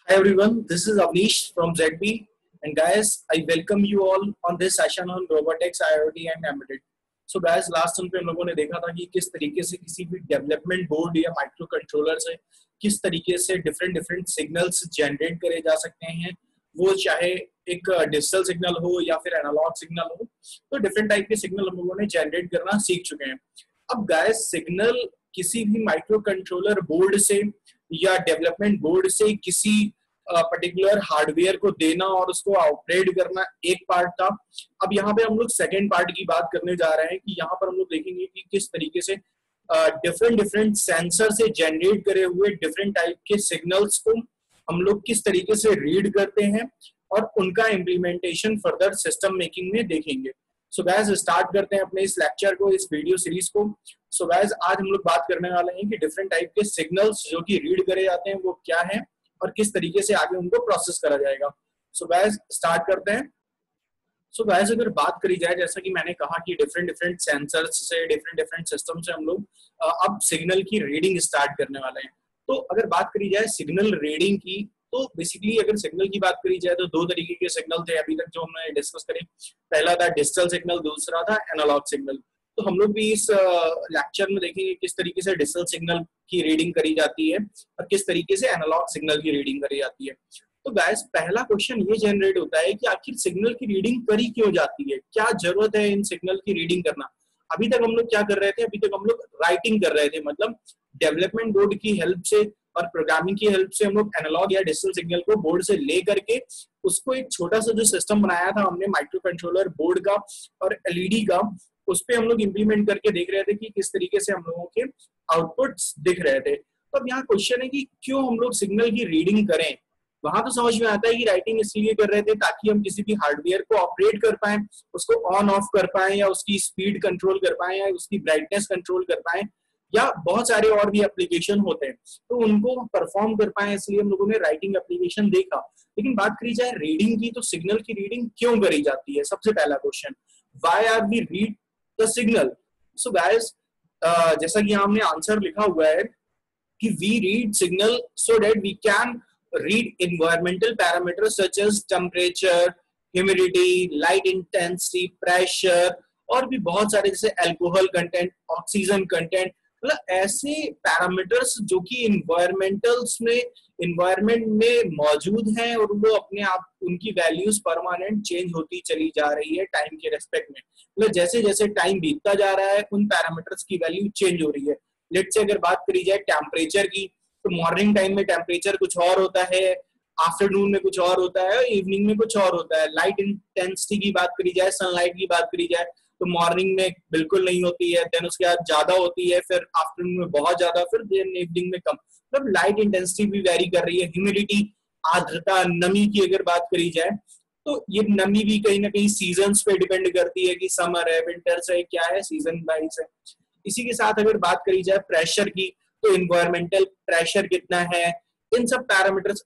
Hi everyone, this is Avnish from ZB, and guys, I welcome you all on this session on robotics, IoT and embedded. So guys, last time पे हम लोगों ने देखा था कि किस तरीके से किसी भी डेवलपमेंट बोर्ड या माइक्रो कंट्रोलर से किस तरीके से डिफरेंट डिफरेंट सिग्नल्स जनरेट करे जा सकते हैं, वो चाहे एक डिजिटल सिग्नल हो या फिर एनालॉग सिग्नल हो, तो डिफरेंट टाइप के सिग्नल हम लोगों ने जनरेट करना सीख चुके हैं। अब गाइस, सिग्नल किसी भी माइक्रो कंट्रोलर बोर्ड से या डेवलपमेंट बोर्ड से किसी पर्टिकुलर हार्डवेयर को देना और उसको ऑपरेट करना एक पार्ट था। अब यहाँ पे हम लोग सेकेंड पार्ट की बात करने जा रहे हैं कि यहाँ पर हम लोग देखेंगे कि किस तरीके से डिफरेंट डिफरेंट सेंसर से जनरेट करे हुए डिफरेंट टाइप के सिग्नल्स को हम लोग किस तरीके से रीड करते हैं और उनका इम्प्लीमेंटेशन फर्दर सिस्टम मेकिंग में देखेंगे। सो गाइस, स्टार्ट करते हैं अपने इस लेक्चर को, इस वीडियो सीरीज को। सो गाइस, आज हम लोग बात करने वाले हैं कि डिफरेंट टाइप के सिग्नल्स जो कि रीड करे जाते हैं वो क्या है और किस तरीके से आगे उनको प्रोसेस करा जाएगा। सो गाइस, स्टार्ट करते हैं। सो गाइस, अगर बात करी जाए, जैसा कि मैंने कहा कि डिफरेंट डिफरेंट सेंसर्स से डिफरेंट डिफरेंट सिस्टम से हम लोग अब सिग्नल की रीडिंग स्टार्ट करने वाले हैं। तो अगर बात करी जाए सिग्नल रीडिंग की, तो बेसिकली अगर सिग्नल की बात करी जाए तो दो तरीके के सिग्नल थे अभी तक जो हमने डिस्कस करे। पहला था डिजिटल सिग्नल, दूसरा था एनालॉग सिग्नल। तो हम लोग भी इस लेक्चर में देखेंगे किस तरीके से डिजिटल सिग्नल की रीडिंग करी जाती है और किस तरीके से एनालॉग सिग्नल की रीडिंग करी जाती है। तो गाइस, पहला क्वेश्चन ये जनरेट होता है कि आखिर सिग्नल की रीडिंग करी क्यों जाती है, क्या जरूरत है इन सिग्नल की रीडिंग करना। अभी तक हम लोग क्या कर रहे थे, अभी तक हम लोग राइटिंग कर रहे थे, मतलब डेवलपमेंट बोर्ड की हेल्प से और प्रोग्रामिंग की हेल्प से हम लोग एनालॉग या डिजिटल सिग्नल को बोर्ड से ले करके उसको एक छोटा सा जो सिस्टम बनाया था हमने माइक्रो कंट्रोलर बोर्ड का और एलईडी का, उस पे हम लोग इंप्लीमेंट करके देख रहे थे कि किस तरीके से हम लोगों के आउटपुट्स दिख रहे थे। तो अब यहाँ क्वेश्चन है कि क्यों हम लोग सिग्नल की रीडिंग करें। वहां तो समझ में आता है कि राइटिंग इसलिए कर रहे थे ताकि हम किसी भी हार्डवेयर को ऑपरेट कर पाए, उसको ऑन ऑफ कर पाए या उसकी स्पीड कंट्रोल कर पाए या उसकी ब्राइटनेस कंट्रोल कर पाए, या बहुत सारे और भी एप्लीकेशन होते हैं तो उनको परफॉर्म कर पाए, इसलिए हम लोगों ने राइटिंग एप्लीकेशन देखा। लेकिन बात करी जाए रीडिंग की, तो सिग्नल की रीडिंग क्यों करी जाती है, सबसे पहला question, why are we read the signal. So guys, जैसा कि हमने आंसर लिखा हुआ है कि we read signal so that we can read environmental parameters such as temperature, humidity, light intensity, pressure और भी बहुत सारे, जैसे अल्कोहल कंटेंट, ऑक्सीजन कंटेंट, मतलब ऐसे पैरामीटर्स जो कि इन्वायरमेंट में मौजूद हैं और वो अपने आप उनकी वैल्यूज परमानेंट चेंज होती चली जा रही है टाइम के रेस्पेक्ट में। मतलब जैसे जैसे टाइम बीतता जा रहा है उन पैरामीटर्स की वैल्यू चेंज हो रही है। लेट्स से अगर बात करी जाए टेम्परेचर की, तो मॉर्निंग टाइम में टेम्परेचर कुछ और होता है, आफ्टरनून में कुछ और होता है, इवनिंग में कुछ और होता है। लाइट इंटेंसिटी की बात करी जाए, सनलाइट की बात करी जाए, तो मॉर्निंग में बिल्कुल नहीं होती है, देन उसके बाद ज्यादा होती है, फिर आफ्टरनून में बहुत ज्यादा, फिर देन इवनिंग में कम। मतलब लाइट इंटेंसिटी भी वेरी कर रही है। ह्यूमिडिटी, आर्द्रता, नमी की अगर बात करी जाए तो ये नमी भी कहीं ना कहीं सीजन्स पे डिपेंड करती है कि समर है, विंटर है, क्या है, सीजन वाइज है। इसी के साथ अगर बात करी जाए प्रेशर की, तो इन्वायरमेंटल प्रेशर कितना है, इन सब पैरामीटर्स,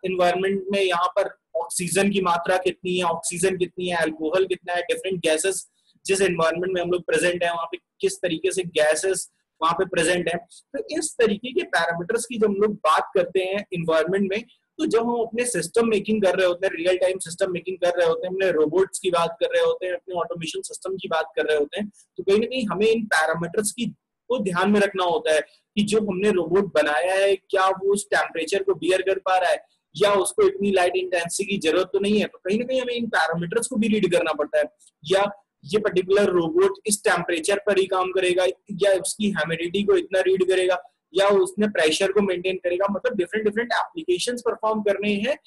इन्वायरमेंट में यहाँ पर ऑक्सीजन की मात्रा कितनी है, ऑक्सीजन कितनी है, अल्कोहल कितना है, डिफरेंट गैसेस जिस एनवायरमेंट में हम लोग प्रेजेंट है वहाँ पे किस तरीके से गैसेस वहाँ पे प्रेजेंट है। तो इस तरीके के पैरामीटर्स की जब हम लोग बात करते हैं इन्वायरमेंट में, तो जब हम अपने सिस्टम मेकिंग कर रहे होते हैं, रियल टाइम सिस्टम मेकिंग कर रहे होते हैं, अपने रोबोट्स की बात कर रहे होते हैं, अपने ऑटोमेशन सिस्टम की बात कर रहे होते हैं, तो कहीं ना कहीं हमें इन पैरामीटर्स की को ध्यान में रखना होता है कि जो हमने रोबोट बनाया है क्या वो उस टेम्परेचर को बियर कर पा रहा है, या उसको इतनी लाइट इंटेंसिटी की जरूरत तो नहीं है। तो कहीं ना कहीं हमें इन पैरामीटर्स को भी रीड करना पड़ता है, या ये पर्टिकुलर रोबोट इस टेम्परेचर पर ही काम करेगा, या उसकी ह्यूमिडिटी को इतना रीड करेगा, या उसने प्रेशर को मेंटेन करेगा। मतलब डिफरेंट डिफरेंट एप्लीकेशंस परफॉर्म करने हैं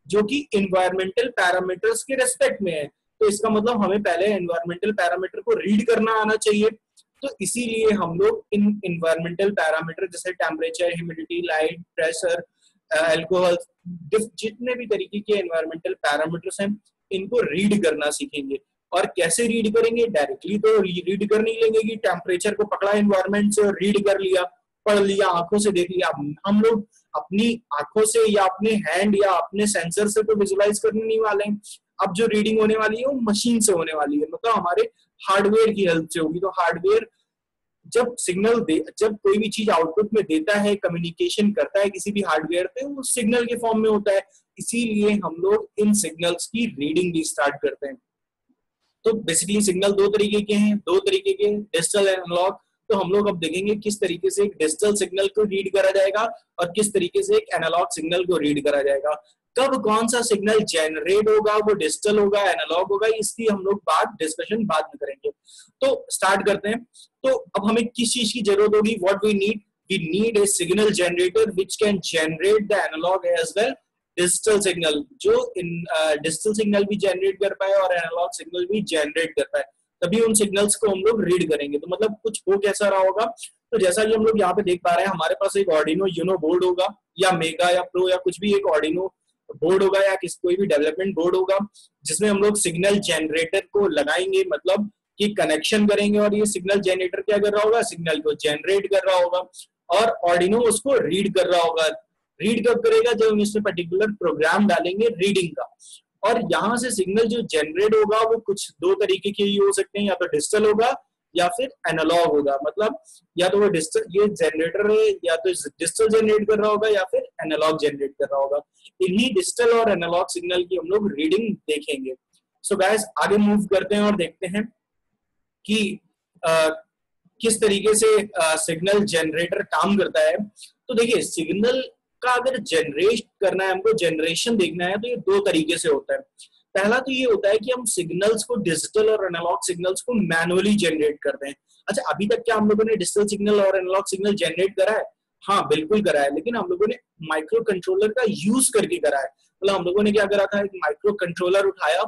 जो कि इन्वायरमेंटल पैरामीटर्स के रेस्पेक्ट में है। तो इसका मतलब हमें पहले एनवायरमेंटल पैरामीटर को रीड करना आना चाहिए। तो इसीलिए हम लोग इन इन्वायरमेंटल पैरामीटर जैसे temperature, humidity, light, pressure, alcohol, जितने भी तरीके के एनवायरमेंटल पैरामीटर्स हैं इनको रीड करना सीखेंगे। और कैसे रीड करेंगे, डायरेक्टली तो रीड कर नहीं लेंगे कि टेम्परेचर को पकड़ा एनवायरमेंट से और रीड कर लिया, पढ़ लिया, आंखों से देख लिया। हम लोग अपनी आंखों से या अपने हैंड या अपने सेंसर से तो विजुलाइज करने नहीं वाले हैं। अब जो रीडिंग होने वाली है वो मशीन से होने वाली है, मतलब हमारे हार्डवेयर की हेल्प से होगी। तो हार्डवेयर जब कोई भी चीज आउटपुट में देता है, कम्युनिकेशन करता है किसी भी हार्डवेयर पे, वो सिग्नल के फॉर्म में होता है। इसीलिए हम लोग इन सिग्नल्स की रीडिंग भी स्टार्ट करते हैं। तो बेसिकली सिग्नल दो तरीके के हैं, डिजिटल एनालॉग। तो हम लोग अब देखेंगे किस तरीके से एक डिजिटल सिग्नल को रीड करा जाएगा और किस तरीके से एक एनालॉग सिग्नल को रीड करा जाएगा। कब कौन सा सिग्नल जनरेट होगा, वो डिजिटल होगा, एनालॉग होगा, इसकी हम लोग डिस्कशन बाद में करेंगे। तो स्टार्ट करते हैं। तो अब हमें किस चीज की जरूरत होगी? What we need a signal generator which can generate the analogue as well digital signal, जो डिजिटल सिग्नल भी जनरेट कर पाए और एनालॉग सिग्नल भी जनरेट कर पाए, तभी उन सिग्नल्स को हम लोग रीड करेंगे। तो मतलब कुछ हो कैसा रहा होगा? तो जैसा कि हम लोग यहाँ पे देख पा रहे हैं, हमारे पास एक ऑर्डिनो यूनो बोर्ड होगा, या मेगा या प्रो या कुछ भी एक ऑर्डिनो बोर्ड होगा, या कोई भी डेवलपमेंट बोर्ड होगा, जिसमें हम लोग सिग्नल जनरेटर को लगाएंगे, मतलब कि कनेक्शन करेंगे, और ये सिग्नल जनरेटर क्या कर रहा होगा? सिग्नल को जनरेट कर रहा होगा, और ऑर्डिनो उसको रीड कर रहा होगा। रीड कब करेगा? जब हम इसमें पर्टिकुलर प्रोग्राम डालेंगे रीडिंग का। और यहाँ से सिग्नल जो जनरेट होगा वो कुछ दो तरीके के ही हो सकते हैं, या तो डिजिटल होगा या फिर एनालॉग होगा। मतलब या तो वो डिजिटल, ये जनरेटर है, या तो डिजिटल जनरेट कर रहा होगा या फिर एनालॉग जनरेट कर रहा होगा। इन्हीं डिजिटल और एनालॉग सिग्नल की हम लोग रीडिंग देखेंगे। सो गाइस, आगे मूव करते हैं और देखते हैं कि किस तरीके से सिग्नल जनरेटर काम करता है। तो देखिए, सिग्नल का अगर जनरेट करना है, हमको जनरेशन देखना है, तो ये दो तरीके से होता है। पहला तो ये होता है कि हम सिग्नल्स को, डिजिटल और एनालॉग सिग्नल्स को मैनुअली जनरेट करते हैं। अच्छा, अभी तक क्या हम लोगों ने डिजिटल सिग्नल और एनालॉग सिग्नल जनरेट करा है? हाँ, बिल्कुल करा है, लेकिन हम लोगों ने माइक्रो कंट्रोलर का यूज करके करा है। मतलब हम लोगों ने क्या करा था? एक माइक्रो कंट्रोलर उठाया,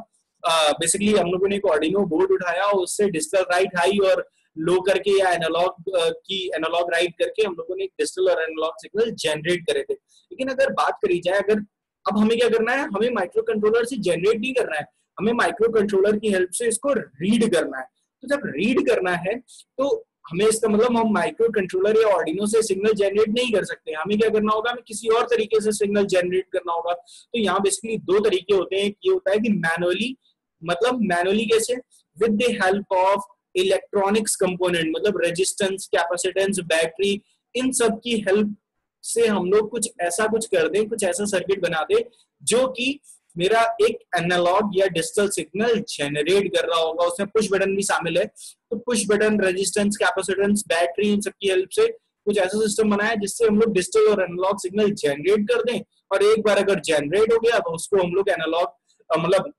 बेसिकली हम लोगों ने एक ऑर्डिनो बोर्ड उठाया, उससे डिजिटल राइट हाई और लो करके, या एनालॉग राइट करके हम लोगों ने डिजिटल और एनालॉग सिग्नल जनरेट करे थे। लेकिन अगर बात करी जाए, अगर अब हमें क्या करना है? हमें माइक्रो कंट्रोलर से जनरेट नहीं करना है, हमें माइक्रो कंट्रोलर की हेल्प से इसको रीड करना है। तो जब रीड करना है, तो हमें इसका मतलब हम माइक्रो कंट्रोलर या ऑर्डिनो से सिग्नल जनरेट नहीं कर सकते। हमें क्या करना होगा? हमें किसी और तरीके से सिग्नल जनरेट करना होगा। तो यहाँ बेसिकली दो तरीके होते हैं। ये होता है कि मैनुअली, मतलब मैनुअली कैसे? With the help of electronics component, मतलब रेजिस्टेंस, कैपेसिटेंस, बैटरी, इन सब की हेल्प से हम लोग कुछ ऐसा कर दें, कुछ ऐसा सर्किट बना दे जो कि मेरा एक एनालॉग या डिजिटल सिग्नल जनरेट कर रहा होगा। उसमें पुश बटन भी शामिल है। तो push button, resistance, capacitance, battery, इन सब की हेल्प से कुछ ऐसा सिस्टम बनाया जिससे हम लोग डिजिटल और एनालॉग सिग्नल जनरेट कर दें। और एक बार अगर जनरेट हो गया तो उसको हम लोग एनालॉग, मतलब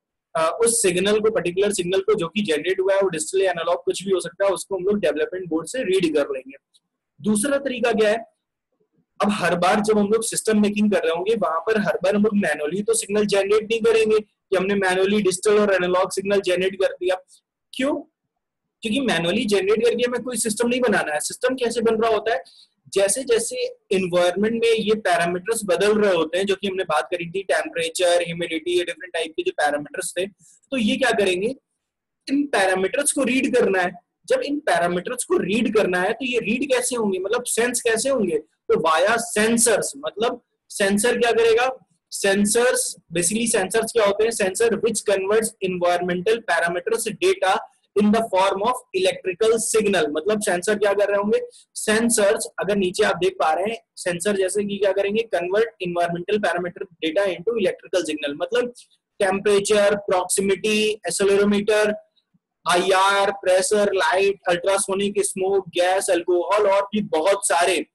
उस सिग्नल को, पर्टिकुलर सिग्नल को जो कि जनरेट हुआ है, वो डिजिटल या एनालॉग कुछ भी हो सकता है, उसको हम लोग डेवलपमेंट बोर्ड से रीड कर लेंगे। दूसरा तरीका क्या है? अब हर बार जब हम लोग सिस्टम मेकिंग कर रहे होंगे, वहां पर हर बार हम लोग मैनुअली तो सिग्नल जनरेट नहीं करेंगे कि हमने मैनुअली डिजिटल और एनालॉग सिग्नल जनरेट कर दिया। क्यों? क्योंकि मैनुअली जनरेट करके हमें कोई सिस्टम नहीं बनाना है। सिस्टम कैसे बन रहा होता है? जैसे जैसे इन्वायरमेंट में ये पैरामीटर्स बदल रहे होते हैं, जो कि हमने बात करी थी, टेम्परेचर, ह्यूमिडिटी, ये डिफरेंट टाइप के जो पैरामीटर्स थे, तो ये क्या करेंगे? इन पैरामीटर्स को रीड करना है। जब इन पैरामीटर्स को रीड करना है, तो ये रीड कैसे होंगे, मतलब सेंस कैसे होंगे? तो वाया सेंसर्स। मतलब सेंसर क्या करेगा? सेंसर्स, बेसिकली सेंसर्स क्या होते हैं? Sensor which converts environmental parameters data in the form of electrical signal. मतलब सेंसर क्या कर रहे होंगे? सेंसर्स, अगर नीचे आप देख पा रहे हैं, सेंसर जैसे कि क्या करेंगे? Convert environmental parameter data into electrical signal. मतलब temperature, proximity, accelerometer, IR, pressure, light, ultrasonic, smoke, gas, alcohol और भी बहुत सारे,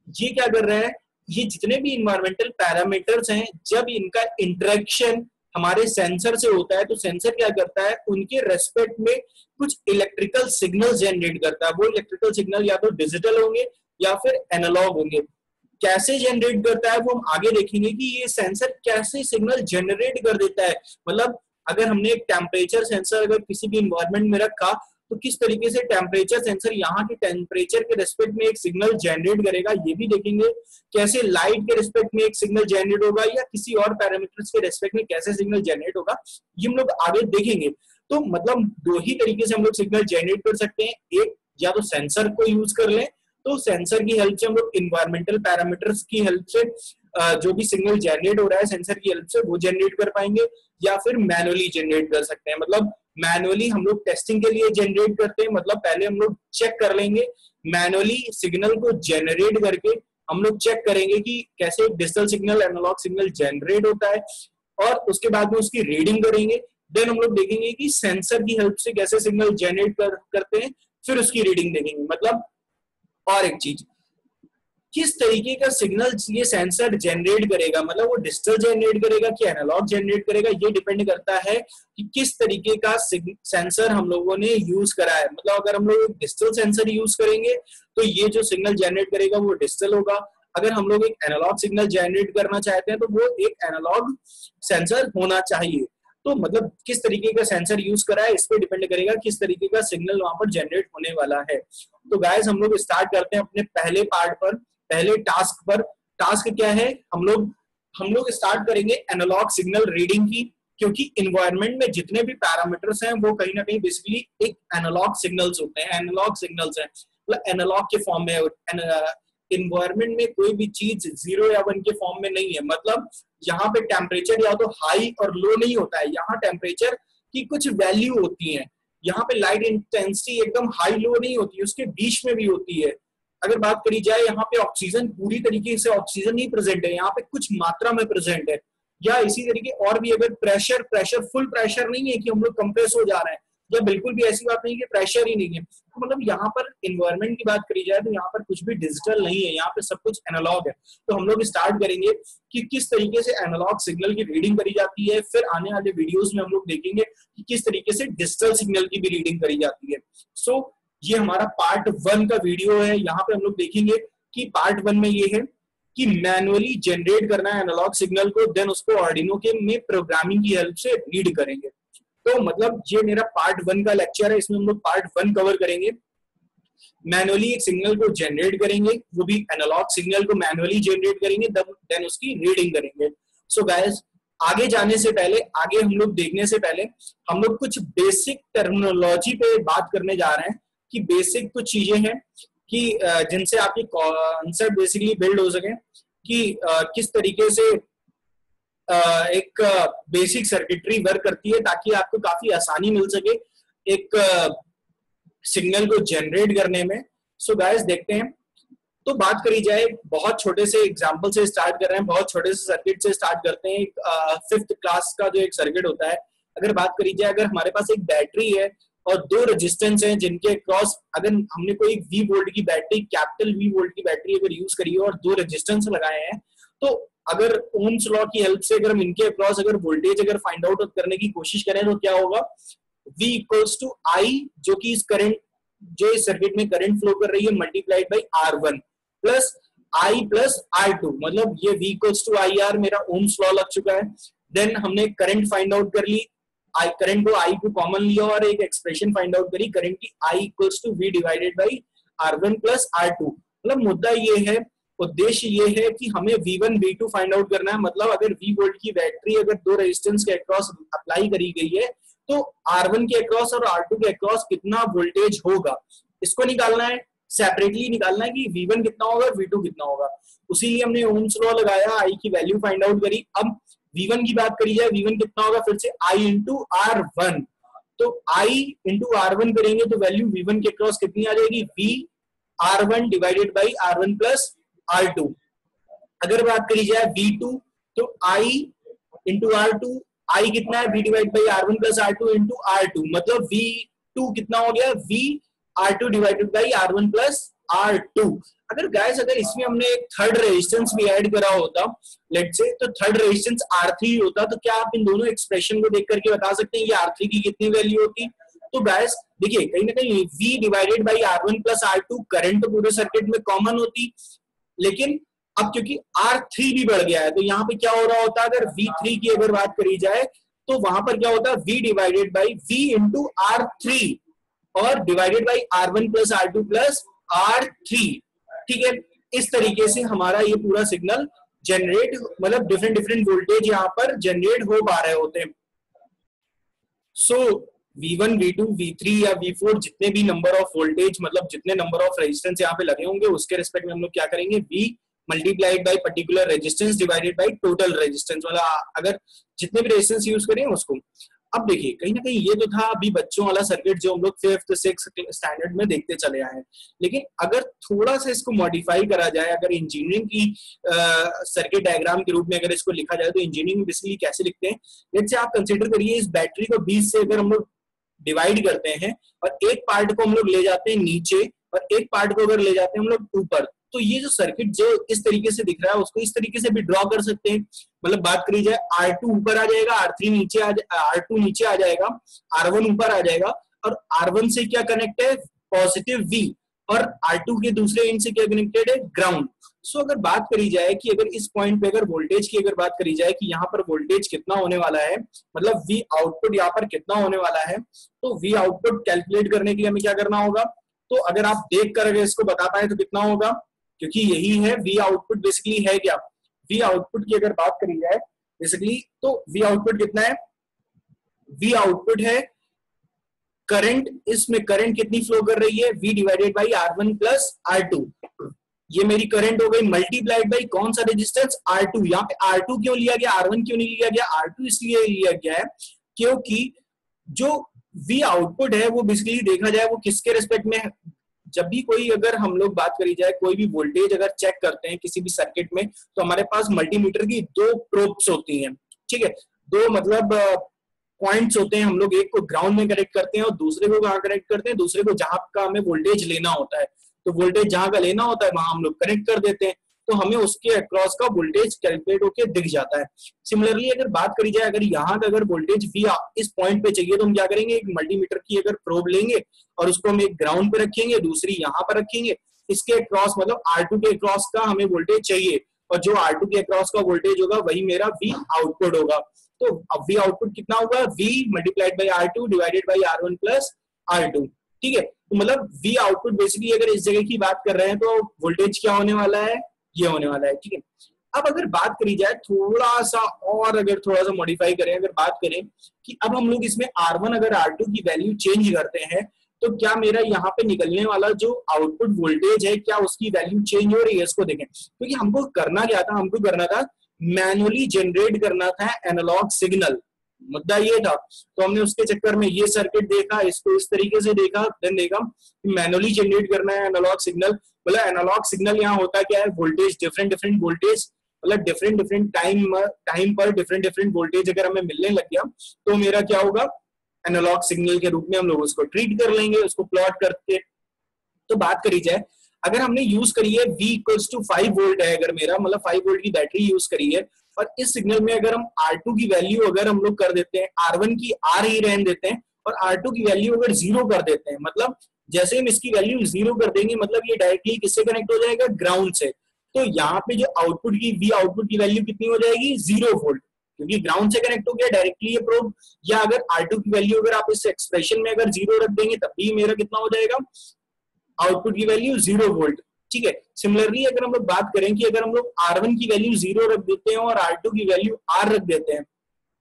ये क्या कर रहे हैं? ये जितने भी इन्वायरमेंटल पैरामीटर्स हैं, जब इनका इंटरेक्शन हमारे सेंसर से होता है, तो सेंसर क्या करता है? उनके रेस्पेक्ट में कुछ इलेक्ट्रिकल सिग्नल जनरेट करता है। वो इलेक्ट्रिकल सिग्नल या तो डिजिटल होंगे या फिर एनालॉग होंगे। कैसे जनरेट करता है वो हम आगे देखेंगे कि ये सेंसर कैसे सिग्नल जनरेट कर देता है। मतलब अगर हमने एक टेम्परेचर सेंसर अगर किसी भी इन्वायरमेंट में रखा, तो किस तरीके से टेम्परेचर सेंसर यहाँ के टेम्परेचर के रिस्पेक्ट में एक सिग्नल जनरेट करेगा, ये भी देखेंगे। कैसे लाइट के रिस्पेक्ट में एक सिग्नल जनरेट होगा, या किसी और पैरामीटर्स के रिस्पेक्ट में कैसे सिग्नल जनरेट होगा, ये हम लोग आगे देखेंगे। तो मतलब दो ही तरीके से हम लोग सिग्नल जनरेट कर सकते हैं। एक, या तो सेंसर को यूज कर लें, तो सेंसर की हेल्प से हम लोग इन्वायरमेंटल पैरामीटर्स की हेल्प से जो भी सिग्नल जनरेट हो रहा है सेंसर की हेल्प से, वो जनरेट कर पाएंगे, या फिर मैनुअली जनरेट कर सकते हैं। मतलब मैनुअली हम लोग टेस्टिंग के लिए जनरेट करते हैं। मतलब पहले हम लोग चेक कर लेंगे मैनुअली सिग्नल को जनरेट करके हम लोग चेक करेंगे कि कैसे digital signal analogue signal generate होता है, और उसके बाद में उसकी रीडिंग करेंगे। देन हम लोग देखेंगे कि सेंसर की हेल्प से कैसे सिग्नल जनरेट करते हैं, फिर उसकी रीडिंग देखेंगे। मतलब और एक चीज, किस तरीके का सिग्नल ये सेंसर जनरेट करेगा, मतलब वो डिजिटल जनरेट करेगा कि एनालॉग जनरेट करेगा, ये डिपेंड करता है कि किस तरीके का सेंसर हम लोगों ने यूज करा है। मतलब अगर हम लोग डिजिटल सेंसर यूज करेंगे तो ये जो सिग्नल जनरेट करेगा वो डिजिटल होगा। अगर हम लोग एक एनालॉग सिग्नल जनरेट करना चाहते हैं तो वो एक एनालॉग सेंसर होना चाहिए। तो मतलब किस तरीके का सेंसर यूज करा है इस पे डिपेंड करेगा किस तरीके का सिग्नल वहां पर जनरेट होने वाला है। तो गाइस हम लोग स्टार्ट करते हैं अपने पहले पार्ट पर, पहले टास्क पर। टास्क क्या है, हम लोग स्टार्ट करेंगे एनालॉग सिग्नल रीडिंग की, क्योंकि इन्वायरमेंट में जितने भी पैरामीटर्स हैं वो कहीं ना कहीं बेसिकली एक एनालॉग सिग्नल्स होते हैं, एनालॉग सिग्नल्स हैं, मतलब एनालॉग के फॉर्म में। इन्वायरमेंट में कोई भी चीज 0 या 1 के फॉर्म में नहीं है। मतलब यहाँ पे टेम्परेचर या तो हाई और लो नहीं होता है, यहाँ टेम्परेचर की कुछ वैल्यू होती है। यहाँ पे लाइट इंटेंसिटी एकदम हाई लो नहीं होती, उसके बीच में भी होती है। अगर बात करी जाए, यहाँ पे ऑक्सीजन पूरी तरीके से ऑक्सीजन नहीं प्रेजेंट है, यहाँ पे कुछ मात्रा में प्रेजेंट है। या इसी तरीके और भी अगर प्रेशर फुल प्रेशर नहीं है कि हम लोग कंप्रेस हो जा रहे हैं, या बिल्कुल भी ऐसी बात नहीं कि प्रेशर ही नहीं है। तो मतलब यहाँ पर इन्वायरमेंट की बात करी जाए तो यहाँ पर कुछ भी डिजिटल नहीं है, यहाँ पे सब कुछ एनालॉग है। तो हम लोग स्टार्ट करेंगे कि किस तरीके से एनालॉग सिग्नल की रीडिंग करी जाती है, फिर आने वाले वीडियोस में हम लोग देखेंगे कि किस तरीके से डिजिटल सिग्नल की भी रीडिंग करी जाती है। सो ये हमारा पार्ट 1 का वीडियो है। यहाँ पे हम लोग देखेंगे कि पार्ट 1 में ये है कि मैनुअली जनरेट करना है एनालॉग सिग्नल को, देन उसको आर्डिनो के में प्रोग्रामिंग की हेल्प से रीड करेंगे। तो मतलब ये मेरा पार्ट 1 का लेक्चर है, इसमें हम लोग पार्ट 1 कवर करेंगे। मैनुअली एक सिग्नल को जनरेट करेंगे, वो भी एनालॉग सिग्नल को मैनुअली जनरेट करेंगे, देन उसकी रीडिंग करेंगे। सो गाइस, आगे जाने से पहले, आगे हम लोग देखने से पहले हम लोग कुछ बेसिक टर्मिनोलॉजी पे बात करने जा रहे हैं कि बेसिक कुछ चीजें हैं कि जिनसे आपकी कॉन्सेप्ट बेसिकली बिल्ड हो सके कि किस तरीके से एक बेसिक सर्किटरी वर्क करती है, ताकि आपको काफी आसानी मिल सके एक सिग्नल को जनरेट करने में। सो गाइस देखते हैं। तो बात करी जाए, बहुत छोटे से एग्जांपल से स्टार्ट कर रहे हैं, बहुत छोटे से सर्किट से स्टार्ट करते हैं। 5th क्लास का जो एक सर्किट होता है, अगर बात करी जाए, अगर हमारे पास एक बैटरी है और 2 रेजिस्टेंस हैं जिनके क्रॉस, अगर हमने कोई V वोल्ट की बैटरी, कैपिटल V वोल्ट की बैटरी अगर यूज करी है और 2 रेजिस्टेंस लगाए हैं, तो अगर ओम्स लॉ की हेल्प से अगर हम इनके अक्रॉस अगर वोल्टेज अगर फाइंड आउट करने की कोशिश करें तो क्या होगा, V इक्वल्स टू I, जो कि इस करंट, जो इस सर्किट में करंट फ्लो कर रही है, multiplied by R1 plus I plus R2। मतलब ये V इक्वल्स टू IR मेरा ओम्स लॉ लग चुका है। देन हमने करंट फाइंड आउट कर ली, करंट को I को कॉमन लिया और एक एक्सप्रेशन फाइंड आउट करी करंट की, I equals to V divided by R1 plus R2। मतलब मुद्दा ये है, उद्देश्य ये है कि हमें V1 V2 फाइंड आउट करना है। मतलब अगर V वोल्ट की बैटरी अगर 2 रेजिस्टेंस के अक्रॉस अप्लाई करी गई है तो R1 के अक्रॉस और R2 के अक्रॉस कितना वोल्टेज होगा, इसको निकालना है, सेपरेटली निकालना है कि V1 कितना होगा, V2 कितना होगा। उसी लिए हमने ओम्स लॉ लगाया, I की वैल्यू फाइंड आउट करी। अब V1 की बात करी जाए, V1 कितना होगा, फिर से I इंटू R1। तो I इंटू R1 करेंगे तो वैल्यू V1 के अक्रॉस कितनी आ जाएगी, V R1 divided by R1 plus R2। अगर बात करी जाए V2, तो I इंटू R2, I कितना है, V divide by R1 plus R2 into R2। मतलब V2 कितना हो गया, V R2 divided by R1 plus R2। अगर गाइस, अगर इसमें हमने एक थर्ड रेजिस्टेंस भी ऐड करा होता, लेट्स से, तो थर्ड रेजिस्टेंस R3 होता, तो क्या आप इन दोनों एक्सप्रेशन को देख करके बता सकते हैं ये R3 की कितनी वैल्यू होती? तो गाइस देखिए, कहीं ना कहीं V divided by R1 plus R2 current तो पूरे सर्किट में कॉमन होती, लेकिन अब क्योंकि R3 भी बढ़ गया है तो यहाँ पे क्या हो रहा होता है, अगर V3 की अगर बात करी जाए तो वहां पर क्या होता है, V divided by V into R3 और divided by R1 plus R2 plus R3। ठीक है, इस तरीके से हमारा ये पूरा सिग्नल जनरेट, मतलब डिफरेंट डिफरेंट वोल्टेज यहाँ पर जनरेट हो पा रहे होते हैं। सो V1, V2, V3 या V4 जितने भी नंबर ऑफ वोल्टेज, मतलब जितने नंबर ऑफ रेजिस्टेंस यहाँ पे लगे होंगे, उसके रिस्पेक्ट में हम लोग क्या करेंगे, V multiplied by particular resistance divided by total resistance, वाला अगर जितने भी रेजिस्टेंस यूज करें उसको। अब देखिए कहीं ना कहीं ये तो था अभी बच्चों वाला सर्किट जो हम लोग 5th 6th स्टैंडर्ड में देखते चले आए हैं, लेकिन अगर थोड़ा सा इसको मॉडिफाई करा जाए, अगर इंजीनियरिंग की सर्किट डायग्राम के रूप में अगर इसको लिखा जाए तो इंजीनियरिंग बेसिकली कैसे लिखते हैं, लेट्स से आप कंसीडर करिए इस बैटरी को 20 से अगर हम लोग डिवाइड करते हैं और एक पार्ट को हम लोग ले जाते हैं नीचे और एक पार्ट को अगर ले जाते हैं हम लोग ऊपर, तो ये जो सर्किट जो इस तरीके से दिख रहा है उसको इस तरीके से भी ड्रॉ कर सकते हैं। मतलब बात करी जाए R2 ऊपर आ जाएगा, R3 नीचे R2 नीचे आ जाएगा, R1 ऊपर आ जाएगा और R1 से क्या कनेक्ट है पॉजिटिव V और R2 के दूसरे एंड से क्या कनेक्टेड है ग्राउंड। सो अगर बात करी जाए कि अगर इस पॉइंट पे अगर वोल्टेज की अगर बात करी जाए कि यहाँ पर वोल्टेज कितना होने वाला है, मतलब V आउटपुट यहाँ पर कितना होने वाला है, तो V आउटपुट कैलकुलेट करने के लिए हमें क्या करना होगा, तो अगर आप देख कर अगर इसको बता पाए तो कितना होगा, क्योंकि यही है V आउटपुट बेसिकली है क्या, V आउटपुट की अगर बात करी जाए बेसिकली तो V आउटपुट कितना है, V आउटपुट है करंट, इसमें करंट कितनी फ्लो कर रही है V divided by R1 plus R2, ये मेरी करंट हो गई मल्टीप्लाइड बाई कौन सा रेजिस्टेंस R2। यहाँ पे R2 क्यों लिया गया, R1 क्यों नहीं लिया गया, R2 इसलिए लिया गया है क्योंकि जो V आउटपुट है वो बेसिकली देखा जाए वो किसके रिस्पेक्ट में है, जब भी कोई अगर हम लोग बात करी जाए कोई भी वोल्टेज अगर चेक करते हैं किसी भी सर्किट में तो हमारे पास मल्टीमीटर की दो प्रोब्स होती हैं, ठीक है, दो मतलब पॉइंट्स होते हैं, हम लोग एक को ग्राउंड में कनेक्ट करते हैं और दूसरे को कहाँ कनेक्ट करते हैं, दूसरे को जहां का हमें वोल्टेज लेना होता है, तो वोल्टेज जहां का लेना होता है वहां हम लोग कनेक्ट कर देते हैं, तो हमें उसके अक्रॉस का वोल्टेज कैलकुलेट होकर दिख जाता है। सिमिलरली अगर बात करी जाए अगर यहाँ का अगर वोल्टेज V इस पॉइंट पे चाहिए तो हम क्या करेंगे, एक मल्टीमीटर की अगर प्रोब लेंगे और उसको हम एक ग्राउंड पे रखेंगे, दूसरी यहाँ पर रखेंगे, इसके अक्रॉस मतलब R2 के अक्रॉस का हमें वोल्टेज चाहिए और जो R2 के अक्रॉस का वोल्टेज होगा वही मेरा V आउटपुट होगा। तो अब V आउटपुट कितना होगा, V multiplied by R2 divided by R1 plus R2, ठीक है। तो मतलब V आउटपुट बेसिकली अगर इस जगह की बात कर रहे हैं तो वोल्टेज क्या होने वाला है, ये होने वाला है, ठीक है। अब अगर बात करी जाए थोड़ा सा और अगर थोड़ा सा मॉडिफाई करें, अगर बात करें कि अब हम लोग इसमें R1 अगर R2 की वैल्यू चेंज करते हैं तो क्या मेरा यहाँ पे निकलने वाला जो आउटपुट वोल्टेज है क्या उसकी वैल्यू चेंज हो रही है, इसको देखें। क्योंकि हमको करना क्या था, हमको करना था मैनुअली जनरेट करना था एनालॉग सिग्नल, मुद्दा ये था, तो हमने उसके चक्कर में ये सर्किट देखा, इसको इस तरीके से देखा, देन देखा मैनुअली जनरेट करना है एनालॉग सिग्नल। मतलब एनालॉग सिग्नल यहाँ होता क्या है, वोल्टेज डिफरेंट डिफरेंट वोल्टेज मतलब डिफरेंट डिफरेंट टाइम पर डिफरेंट डिफरेंट वोल्टेज अगर हमें मिलने लग गया तो मेरा क्या होगा, एनालॉग सिग्नल के रूप में हम लोग उसको ट्रीट कर लेंगे, उसको प्लॉट करके। तो बात करी जाए अगर हमने यूज करी है V इक्वल्स टू 5 वोल्ट है, अगर मेरा मतलब 5 वोल्ट की बैटरी यूज करी है और इस सिग्नल में अगर हम R2 की वैल्यू अगर हम लोग कर देते हैं R1 की R ही रहने देते हैं और R2 की वैल्यू अगर 0 कर देते हैं, मतलब जैसे हम इसकी वैल्यू 0 कर देंगे मतलब ये डायरेक्टली किससे कनेक्ट हो जाएगा, ग्राउंड से। तो यहाँ पे जो आउटपुट की V आउटपुट की वैल्यू कितनी हो जाएगी, 0 वोल्ट, क्योंकि ग्राउंड से कनेक्ट हो गया डायरेक्टली ये प्रोब। या अगर R2 की वैल्यू अगर आप इस एक्सप्रेशन में अगर 0 रख देंगे तब भी मेरा कितना हो जाएगा, आउटपुट की वैल्यू 0 वोल्ट, ठीक है। सिमिलरली अगर हम लोग बात करें कि अगर हम लोग R1 की वैल्यू 0 रख देते हैं और R2 की वैल्यू R रख देते हैं,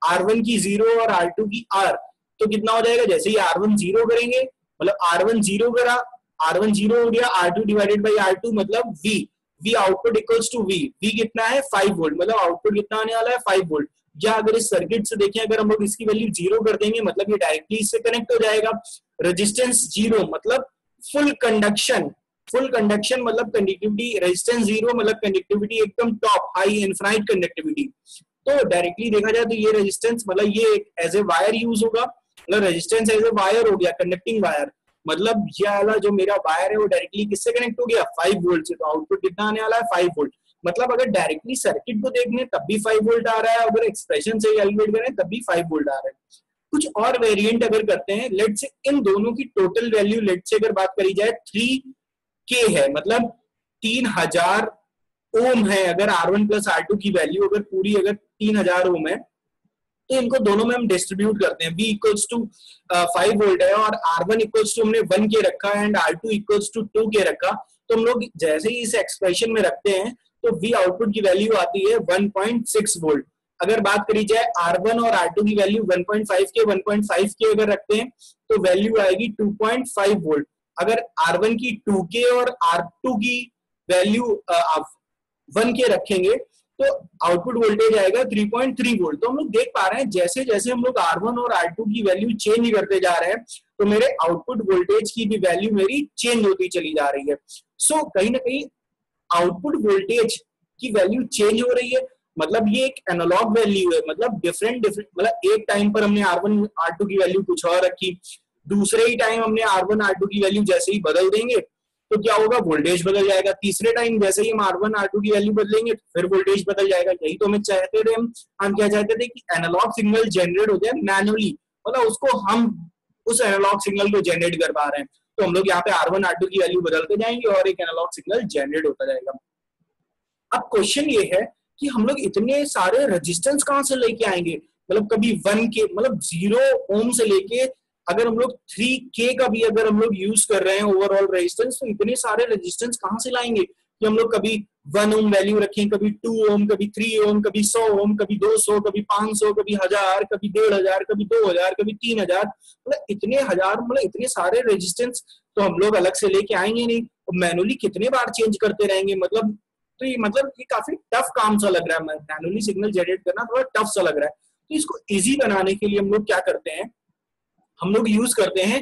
R1 की 0 और R2 की R, तो कितना हो जाएगा, जैसे ही R1 0 करेंगे मतलब R1 0 करा, R1 0 हो गया, R2 डिवाइडेड बाई R2 मतलब V output equals to V कितना है 5 वोल्ट, मतलब आउटपुट कितना आने वाला है 5 वोल्ट। या अगर इस सर्किट से देखें अगर हम लोग इसकी वैल्यू 0 कर देंगे मतलब ये डायरेक्टली इससे कनेक्ट हो जाएगा, रेजिस्टेंस 0 मतलब फुल कंडक्शन मतलब कंडक्टिविटी, रेजिस्टेंस 0 मतलब कंडक्टिविटी एकदम टॉप हाई इनफाइनाइट कंडक्टिविटी। तो डायरेक्टली देखा जाए तो ये रेजिस्टेंस मतलब ये एज ए वायर यूज होगा, मतलब रेजिस्टेंस एज ए वायर हो गया, कंडक्टिंग वायर, मतलब ये वाला जो मेरा वायर है वो डायरेक्टली किससे कनेक्ट हो गया 5 वोल्ट से, तो आउटपुट कितना आने वाला है 5 वोल्ट। मतलब अगर डायरेक्टली सर्किट को देखने तब भी 5 वोल्ट आ रहा है, अगर एक्सप्रेशन से कैलकुलेट करें तब भी 5 वोल्ट आ रहा है। कुछ और वेरिएंट अगर करते हैं, लेट से इन दोनों की टोटल वैल्यू लेट से अगर बात करी जाए 3K है, मतलब 3000 ओम है, अगर R1 प्लस R2 की वैल्यू अगर पूरी अगर 3000 ओम है तो इनको दोनों में हम डिस्ट्रीब्यूट करते हैं। V इक्वल्स टू 5 वोल्ट है और R1 इक्वल्स टू हमने 1K रखा and R2 equals to 2K रखा, तो हम लोग जैसे ही इस एक्सप्रेशन में रखते हैं तो V आउटपुट की वैल्यू आती है 1.6 वोल्ट। अगर बात करी जाए R1 और R2 की वैल्यू 1.5K अगर रखते हैं तो वैल्यू आएगी 2.5 वोल्ट। अगर R1 की 2K और R2 की वैल्यू 1K रखेंगे तो आउटपुट वोल्टेज आएगा 3.3 वोल्ट। तो हम लोग देख पा रहे हैं जैसे जैसे हम लोग R1 और R2 की वैल्यू चेंज करते जा रहे हैं तो मेरे आउटपुट वोल्टेज की भी वैल्यू मेरी चेंज होती चली जा रही है। सो कहीं ना कहीं आउटपुट वोल्टेज की वैल्यू चेंज हो रही है, मतलब ये एक एनालॉग वैल्यू है, मतलब डिफरेंट मतलब एक टाइम पर हमने R1 R2 की वैल्यू कुछ और रखी, दूसरे ही टाइम हमने R1 R2 की वैल्यू जैसे ही बदल देंगे तो क्या होगा, वोल्टेज बदल जाएगा। तीसरे टाइम जैसे ही हम R1 R2 की वैल्यू बदलेंगे फिर वोल्टेज बदल जाएगा। यही तो हमें चाहते थे, हम क्या चाहते थे कि एनालॉग सिग्नल जनरेट हो जाए मैनुअली, मतलब उसको हम उस एनालॉग सिग्नल को जनरेट कर पा रहे हैं। तो हम लोग यहाँ पे R1 R2 की वैल्यू बदलते जाएंगे और एक एनालॉग सिग्नल जनरेट होता जाएगा। अब क्वेश्चन ये है कि हम लोग इतने सारे रेजिस्टेंस कहां से लेके आएंगे, मतलब कभी 1K मतलब 0 ओम से लेके अगर हम लोग 3K का भी अगर हम लोग यूज कर रहे हैं ओवरऑल रेजिस्टेंस, तो इतने सारे रेजिस्टेंस कहां से लाएंगे कि हम लोग कभी 1 ओम वैल्यू रखें, कभी 2 ओम, कभी 3 ओम, कभी 100 ओम, कभी 200, कभी 500, कभी 1000, कभी 1500, कभी 2000, कभी 3000, मतलब इतने हजार, मतलब इतने सारे रेजिस्टेंस तो हम लोग अलग से लेके आएंगे नहीं, मैनुअली कितने बार चेंज करते रहेंगे। मतलब तो ये मतलब ये काफी टफ काम सा लग रहा है, मैनुअली सिग्नल जनरेट करना थोड़ा टफ सा लग रहा है। तो इसको इजी बनाने के लिए हम लोग क्या करते हैं, हम लोग यूज करते हैं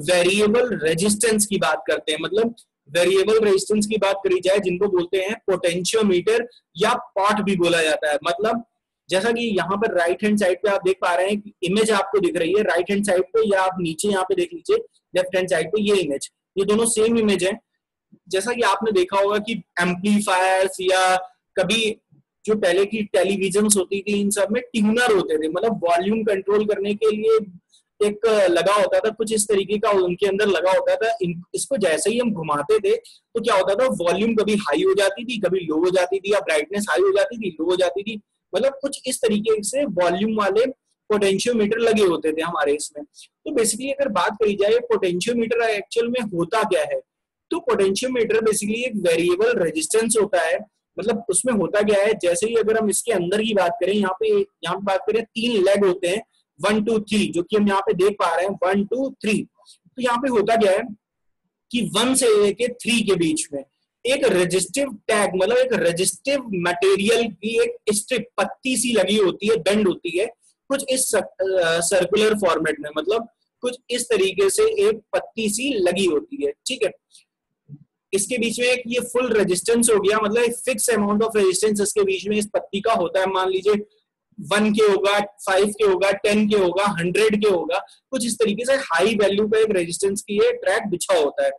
वेरिएबल रेजिस्टेंस की बात करते हैं। मतलब वेरिएबल रेजिस्टेंस की बात करी जाए जिनको बोलते हैं पोटेंशियोमीटर या पॉट भी बोला जाता है। मतलब जैसा कि यहाँ पर राइट हैंड साइड पे आप देख पा रहे हैं कि इमेज आपको दिख रही है राइट हैंड साइड पे, या आप नीचे यहाँ पे देख लीजिए लेफ्ट हैंड साइड पे ये इमेज, ये दोनों सेम इमेज है। जैसा कि आपने देखा होगा कि एम्पलीफायर्स या कभी जो पहले की टेलीविजन होती थी इन सब में ट्यूनर होते थे, मतलब वॉल्यूम कंट्रोल करने के लिए एक लगा होता था कुछ इस तरीके का उनके अंदर लगा होता था। इसको जैसे ही हम घुमाते थे तो क्या होता था, वॉल्यूम कभी हाई हो जाती थी, कभी लो हो जाती थी, या ब्राइटनेस हाई हो जाती थी, लो हो जाती थी, मतलब कुछ इस तरीके से वॉल्यूम वाले पोटेंशियोमीटर लगे होते थे हमारे इसमें। तो बेसिकली अगर बात करी जाए पोटेंशियोमीटर एक्चुअल में होता क्या है, तो पोटेंशियोमीटर बेसिकली एक वेरिएबल रेजिस्टेंस होता है। मतलब उसमें होता क्या है, जैसे ही अगर हम इसके अंदर की बात करें, यहाँ पे बात करें 3 लेग होते हैं 1 2 3, जो कि हम यहाँ पे देख पा रहे हैं 1 2 3। तो यहाँ पे होता क्या है कि 1 से लेके 3 के बीच में एक रेजिस्टिव टैग, मतलब एक रेजिस्टिव मटेरियल की एक स्ट्रिप पत्ती सी लगी होती है, बेंड होती है कुछ इस सर्कुलर फॉर्मेट में, मतलब कुछ इस तरीके से एक पत्ती सी लगी होती है, ठीक है। इसके बीच में एक ये फुल रेजिस्टेंस हो गया, मतलब एक फिक्स अमाउंट ऑफ रेजिस्टेंस इसके बीच में इस पत्ती का होता है। मान लीजिए 1 के होगा, 5 के होगा, 10 के होगा, 100 के होगा, कुछ इस तरीके से हाई वैल्यू का एक रेजिस्टेंस की ये ट्रैक बिछा होता है।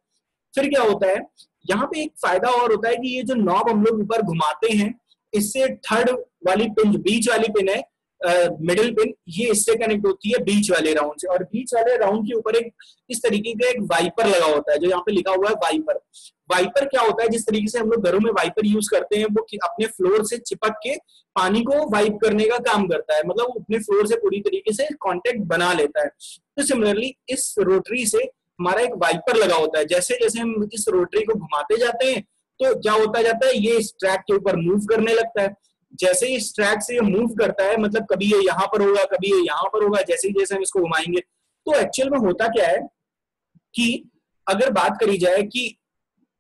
फिर क्या होता है, यहाँ पे एक फायदा और होता है कि ये जो नॉब हम लोग ऊपर घुमाते हैं, इससे थर्ड वाली पिन, बीच वाली पिन है मिडिल पिन, ये इससे कनेक्ट होती है बीच वाले राउंड से, और बीच वाले राउंड के ऊपर एक इस तरीके का एक वाइपर लगा होता है, जो यहाँ पे लिखा हुआ है वाइपर। वाइपर क्या होता है, जिस तरीके से हम लोग घरों में वाइपर यूज करते हैं, वो अपने फ्लोर से चिपक के पानी को वाइप करने का काम करता है, मतलब वो अपने फ्लोर से पूरी तरीके से कांटेक्ट बना लेता है। तो सिमिलरली इस रोटरी से हमारा एक वाइपर लगा होता है, जैसे जैसे हम इस रोटरी को घुमाते जाते हैं तो क्या होता जाता है, ये इस ट्रैक के ऊपर मूव करने लगता है। जैसे ही इस ट्रैक से ये मूव करता है, मतलब कभी ये यहाँ पर होगा, कभी ये यहाँ पर होगा, जैसे ही जैसे हम इसको घुमाएंगे। तो एक्चुअल में होता क्या है कि अगर बात करी जाए कि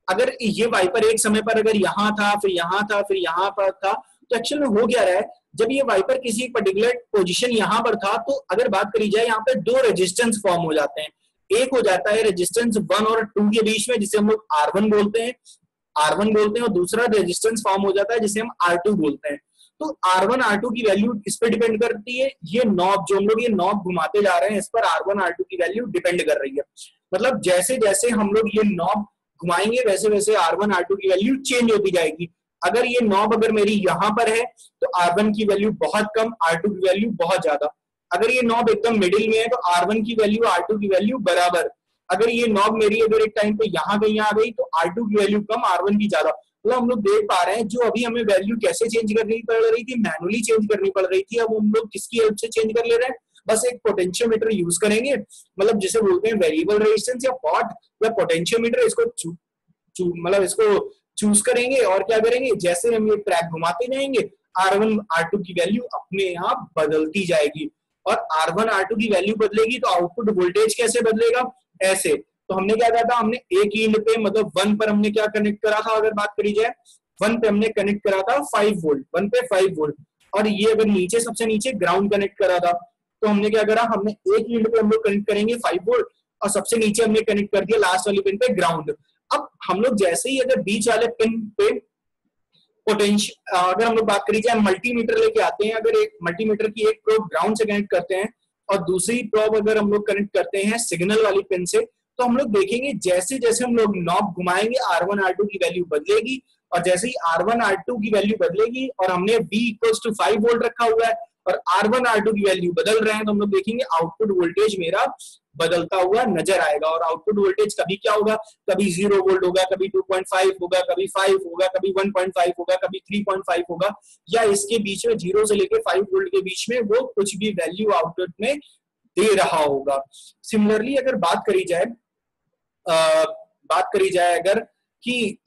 अगर ये वाइपर एक समय पर अगर यहाँ था, फिर यहाँ था, फिर यहाँ पर था, तो एक्चुअल में हो क्या रहा है, जब ये वाइपर किसी पर्टिकुलर पोजीशन यहाँ पर था, तो अगर बात करी जाए यहाँ पे 2 रेजिस्टेंस फॉर्म हो जाते हैं। एक हो जाता है रेजिस्टेंस 1 और 2 के बीच में, जिसे हम लोग R1 बोलते हैं, और दूसरा रेजिस्टेंस फॉर्म हो जाता है जिसे हम R2 बोलते हैं। तो R1 R2 की वैल्यू इस पर डिपेंड करती है, ये नॉब जो हम लोग ये नॉब घुमाते जा रहे हैं इस पर R1 R2 की वैल्यू डिपेंड कर रही है। मतलब जैसे जैसे हम लोग ये नॉब घुमाएंगे वैसे वैसे R1 R2 की वैल्यू चेंज होती जाएगी। अगर ये नॉब अगर मेरी यहाँ पर है तो R1 की वैल्यू बहुत कम, R2 की वैल्यू बहुत ज्यादा। अगर ये नॉब एकदम मिडिल में है तो R1 की वैल्यू R2 की वैल्यू बराबर। अगर ये नॉब मेरी अगर एक टाइम पे यहाँ कहीं आ गई तो R2 की वैल्यू कम, R1 की ज्यादा। मतलब हम लोग देख पा रहे हैं जो अभी हमें वैल्यू कैसे चेंज करनी पड़ रही थी, मैनुअली चेंज करनी पड़ रही थी, अब हम लोग किसकी हेल्प से चेंज कर ले रहे हैं, बस एक पोटेंशियोमीटर यूज करेंगे, मतलब जिसे बोलते हैं वेरिएबल रेजिस्टेंस या पॉट या पोटेंशियोमीटर। इसको मतलब इसको चूज करेंगे और क्या करेंगे, जैसे हम ये ट्रैक घुमाते जाएंगे R1 R2 की वैल्यू अपने आप बदलती जाएगी, और R1 R2 की वैल्यू बदलेगी तो आउटपुट वोल्टेज कैसे बदलेगा, ऐसे। तो हमने क्या कहा था, हमने एक ईंड पे मतलब 1 पर हमने क्या कनेक्ट करा था, अगर बात करी जाए वन पे हमने कनेक्ट करा था 5 वोल्ट, वन पे 5 वोल्ट, और ये अगर नीचे सबसे नीचे ग्राउंड कनेक्ट करा था, तो हमने क्या करा, हमने एक लीड पे हम लोग कनेक्ट करेंगे 5 वोल्ट और सबसे नीचे हमने कनेक्ट कर दिया लास्ट वाली पिन पे ग्राउंड। अब हम लोग जैसे ही अगर बीच वाले पिन पे पोटेंशियल, अगर हम लोग बात करी जाए मल्टीमीटर लेके आते हैं, अगर एक मल्टीमीटर की एक प्रोब ग्राउंड से कनेक्ट करते हैं और दूसरी प्रोब अगर हम लोग कनेक्ट करते हैं सिग्नल वाली पिन से, तो हम लोग देखेंगे जैसे जैसे हम लोग नॉब घुमाएंगे R1 R2 की वैल्यू बदलेगी, और जैसे ही R1 R2 की वैल्यू बदलेगी और हमने V = 5 वोल्ट रखा हुआ है और R1 R2 की वैल्यू बदल रहे हैं, तो हम लोग देखेंगे आउटपुट वोल्टेज मेरा बदलता हुआ नजर आएगा। और आउटपुट वोल्टेज कभी क्या होगा, कभी 0 वोल्ट होगा, कभी 2.5 होगा, कभी 5 होगा, कभी 1.5 होगा, कभी 3.5 होगा, या इसके बीच में 0 से लेके 5 वोल्ट के बीच में वो कुछ भी वैल्यू आउटपुट में दे रहा होगा। सिमिलरली अगर बात करी जाए अगर कि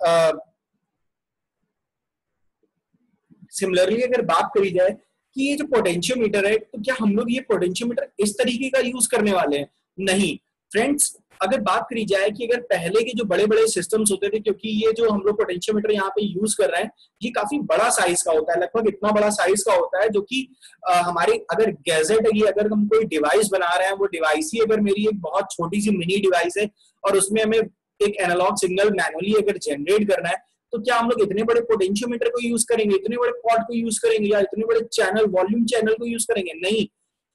सिमिलरली अगर बात करी जाए कि ये जो पोटेंशियोमीटर है, तो क्या हम लोग ये पोटेंशियोमीटर इस तरीके का यूज करने वाले हैं? नहीं फ्रेंड्स, अगर बात करी जाए कि अगर पहले के जो बड़े बड़े सिस्टम्स होते थे, क्योंकि ये जो हम लोग पोटेंशियोमीटर यहाँ पे यूज कर रहे हैं ये काफी बड़ा साइज का होता है, लगभग इतना बड़ा साइज का होता है, जो कि हमारे अगर गैजेट है, अगर हम कोई डिवाइस बना रहे हैं, वो डिवाइस ही अगर मेरी एक बहुत छोटी सी मिनी डिवाइस है और उसमें हमें एक एनालॉग सिग्नल मैनुअली अगर जनरेट करना है, तो क्या हम लोग इतने बड़े पोटेंशियोमीटर को यूज करेंगे, इतने बड़े पॉट को यूज करेंगे, या इतने बड़े चैनल वॉल्यूम चैनल को यूज करेंगे? नहीं,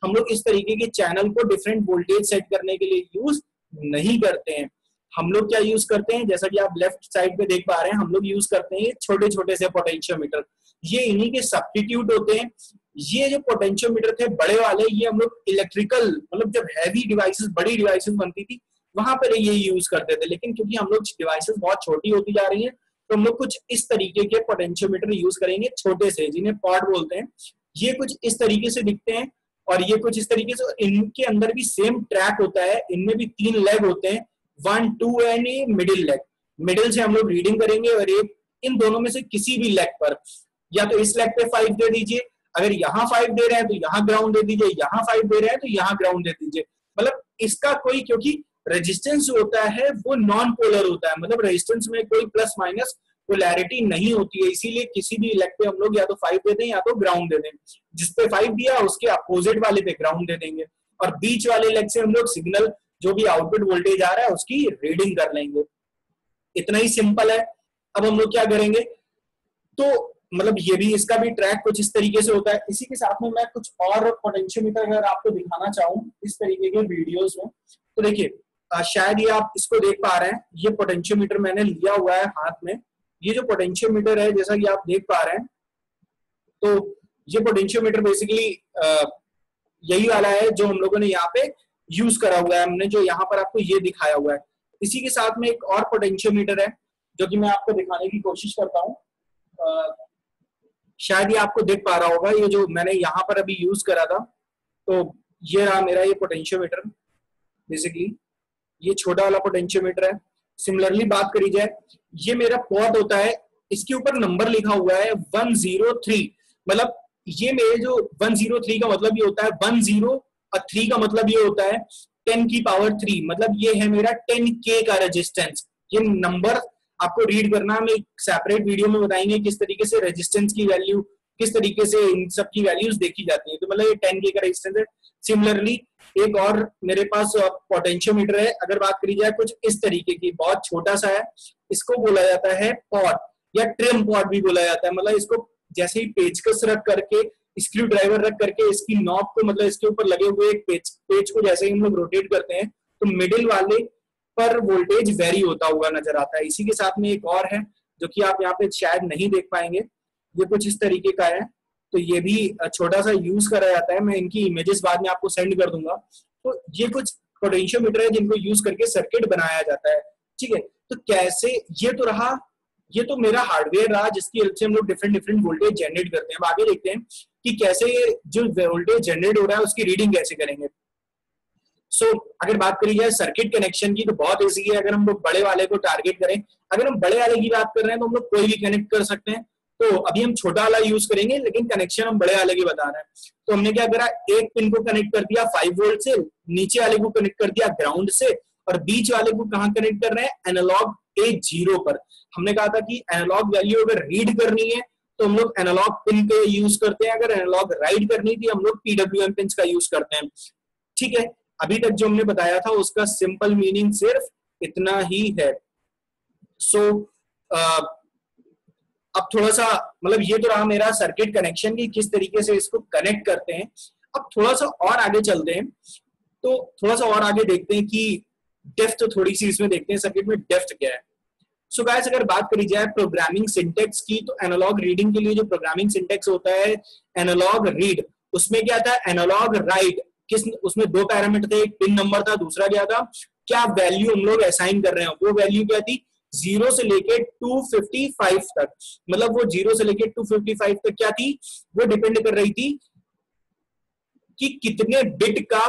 हम लोग इस तरीके के चैनल को डिफरेंट वोल्टेज सेट करने के लिए यूज नहीं करते हैं। हम लोग क्या यूज करते हैं, जैसा कि आप लेफ्ट साइड पे देख पा रहे हैं, हम लोग यूज करते हैं छोटे छोटे से पोटेंशियोमीटर, ये इन्हीं के सब्स्टिट्यूट होते हैं। ये जो पोटेंशियोमीटर थे बड़े वाले, ये हम लोग इलेक्ट्रिकल, मतलब जब हैवी डिवाइसेस, बड़ी डिवाइसेस बनती थी वहां पर ये यूज करते थे, लेकिन क्योंकि हम लोग डिवाइसेस बहुत छोटी होती जा रही है, तो हम लोग कुछ इस तरीके के पोटेंशियोमीटर यूज करेंगे, छोटे से, जिन्हें पॉड बोलते हैं। ये कुछ इस तरीके से दिखते हैं और ये कुछ इस तरीके से, इनके अंदर भी सेम ट्रैक होता है, इनमें भी 3 लेग होते हैं, 1, 2 एंड मिडिल लेग। मिडिल से हम लोग रीडिंग करेंगे और एक इन दोनों में से किसी भी लेग पर, या तो इस लेग पे 5 दे दीजिए, अगर यहाँ 5 दे रहे हैं तो यहाँ ग्राउंड दे दीजिए, यहाँ 5 दे रहे हैं तो यहाँ ग्राउंड दे दीजिए। मतलब इसका कोई, क्योंकि रेजिस्टेंस जो होता है वो नॉन पोलर होता है, मतलब रेजिस्टेंस में कोई प्लस माइनस पोलैरिटी नहीं होती है, इसीलिए किसी भी लेग पे हम लोग या तो 5 दे दें या तो ग्राउंड दे दें। जिसपे 5 दिया उसके अपोजिट वाले पे ग्राउंड दे देंगे, और बीच वाले लेग से हम लोग सिग्नल जो भी आउटपुट वोल्टेज आ रहा है उसकी रीडिंग कर लेंगे। इतना ही सिंपल है। अब हम लोग क्या करेंगे, तो मतलब ये भी, इसका भी ट्रैक कुछ इस तरीके से होता है। इसी के साथ में मैं कुछ और पोटेंशियोमीटर अगर आपको दिखाना चाहूँ इस तरीके के वीडियोस में, तो देखिए शायद ये आप इसको देख पा रहे हैं, ये पोटेंशियोमीटर मैंने लिया हुआ है हाथ में। ये जो पोटेंशियोमीटर है, जैसा कि आप देख पा रहे हैं, तो ये पोटेंशियोमीटर बेसिकली यही वाला है जो हम लोगों ने यहाँ पे यूज करा हुआ है, हमने जो यहाँ पर आपको ये दिखाया हुआ है। इसी के साथ में एक और पोटेंशियोमीटर है जो कि मैं आपको दिखाने की कोशिश करता हूँ। शायद ये आपको दिख पा रहा होगा, ये जो मैंने यहाँ पर अभी यूज करा था, तो ये रहा मेरा ये पोटेंशियोमीटर। बेसिकली ये छोटा वाला पोटेंशियोमीटर है। सिमिलरली बात करी जाए, ये मेरा पॉट होता है, इसके ऊपर नंबर लिखा हुआ है 103, मतलब ये मेरे जो 103 का मतलब ये होता है 10 और 3 का मतलब ये होता है 10 की पावर 3, मतलब ये है मेरा 10K का रेजिस्टेंस। ये नंबर आपको रीड करना, हम एक सेपरेट वीडियो में बताएंगे किस तरीके से रेजिस्टेंस की वैल्यू, किस तरीके से इन सब की वैल्यूज देखी जाती है। तो मतलब ये 10K का रेजिस्टेंस है। सिमिलरली एक और मेरे पास पोटेंशियोमीटर है, अगर बात करी जाए कुछ इस तरीके की, बहुत छोटा सा है, इसको बोला जाता है पॉट या ट्रिम पॉट भी बोला जाता है। मतलब इसको जैसे ही पेचकस रख करके, स्क्रू ड्राइवर रख करके इसकी नॉब को, मतलब इसके ऊपर लगे हुए एक पेच को जैसे ही हम लोग रोटेट करते हैं, तो मिडिल वाले पर वोल्टेज वेरी होता हुआ नजर आता है। इसी के साथ में एक और है जो कि आप यहाँ पे शायद नहीं देख पाएंगे, ये कुछ इस तरीके का है, तो ये भी छोटा सा यूज करा जाता है। मैं इनकी इमेजेस बाद में आपको सेंड कर दूंगा। तो ये कुछ पोटेंशियोमीटर है जिनको यूज करके सर्किट बनाया जाता है। ठीक है, तो कैसे, ये तो रहा, ये तो मेरा हार्डवेयर रहा जिसकी हेल्प से हम लोग डिफरेंट वोल्टेज जनरेट करते हैं। अब आगे देखते हैं कि कैसे जो वोल्टेज जनरेट हो रहा है उसकी रीडिंग कैसे करेंगे। अगर बात करी जाए सर्किट कनेक्शन की, तो बहुत ईजी है। अगर हम लोग बड़े वाले को टारगेट करें, अगर हम बड़े वाले की बात कर रहे हैं तो हम लोग कोई भी कनेक्ट कर सकते हैं। तो अभी हम छोटा वाला यूज करेंगे, लेकिन कनेक्शन हम बड़े वाले की बता रहे हैं। तो हमने क्या करा, एक पिन को कनेक्ट कर दिया 5 वोल्ट से, नीचे वाले को कनेक्ट कर दिया ग्राउंड से, और बीच वाले को कहाँ कनेक्ट कर रहे हैं, एनालॉग A0 पर। हमने कहा था कि एनालॉग वैल्यू अगर रीड करनी है तो हम लोग एनालॉग पिन का यूज करते हैं, अगर एनालॉग राइट करनी थी हम लोग PWM पिन का यूज करते हैं। ठीक है, अभी तक जो हमने बताया था उसका सिंपल मीनिंग सिर्फ इतना ही है। सो अब थोड़ा सा मतलब ये तो रहा मेरा सर्किट कनेक्शन की किस तरीके से इसको कनेक्ट करते हैं। अब थोड़ा सा और आगे चलते हैं, तो थोड़ा सा और आगे देखते हैं कि डेप्थ थोड़ी सी इसमें देखते हैं सर्किट में डेप्थ क्या है। सो गाइस अगर बात करी जाए प्रोग्रामिंग सिंटेक्स की, तो एनालॉग रीडिंग के लिए जो प्रोग्रामिंग सिंटेक्स होता है एनालॉग रीड, उसमें क्या था एनालॉग राइट, किस उसमें दो पैरामीटर थे, एक पिन नंबर था, दूसरा क्या था क्या वैल्यू हम लोग असाइन कर रहे हैं। वो वैल्यू क्या थी 0 से लेके 255 तक, मतलब वो 0 से लेके 255 तक क्या थी, वो डिपेंड कर रही थी कि कितने बिट का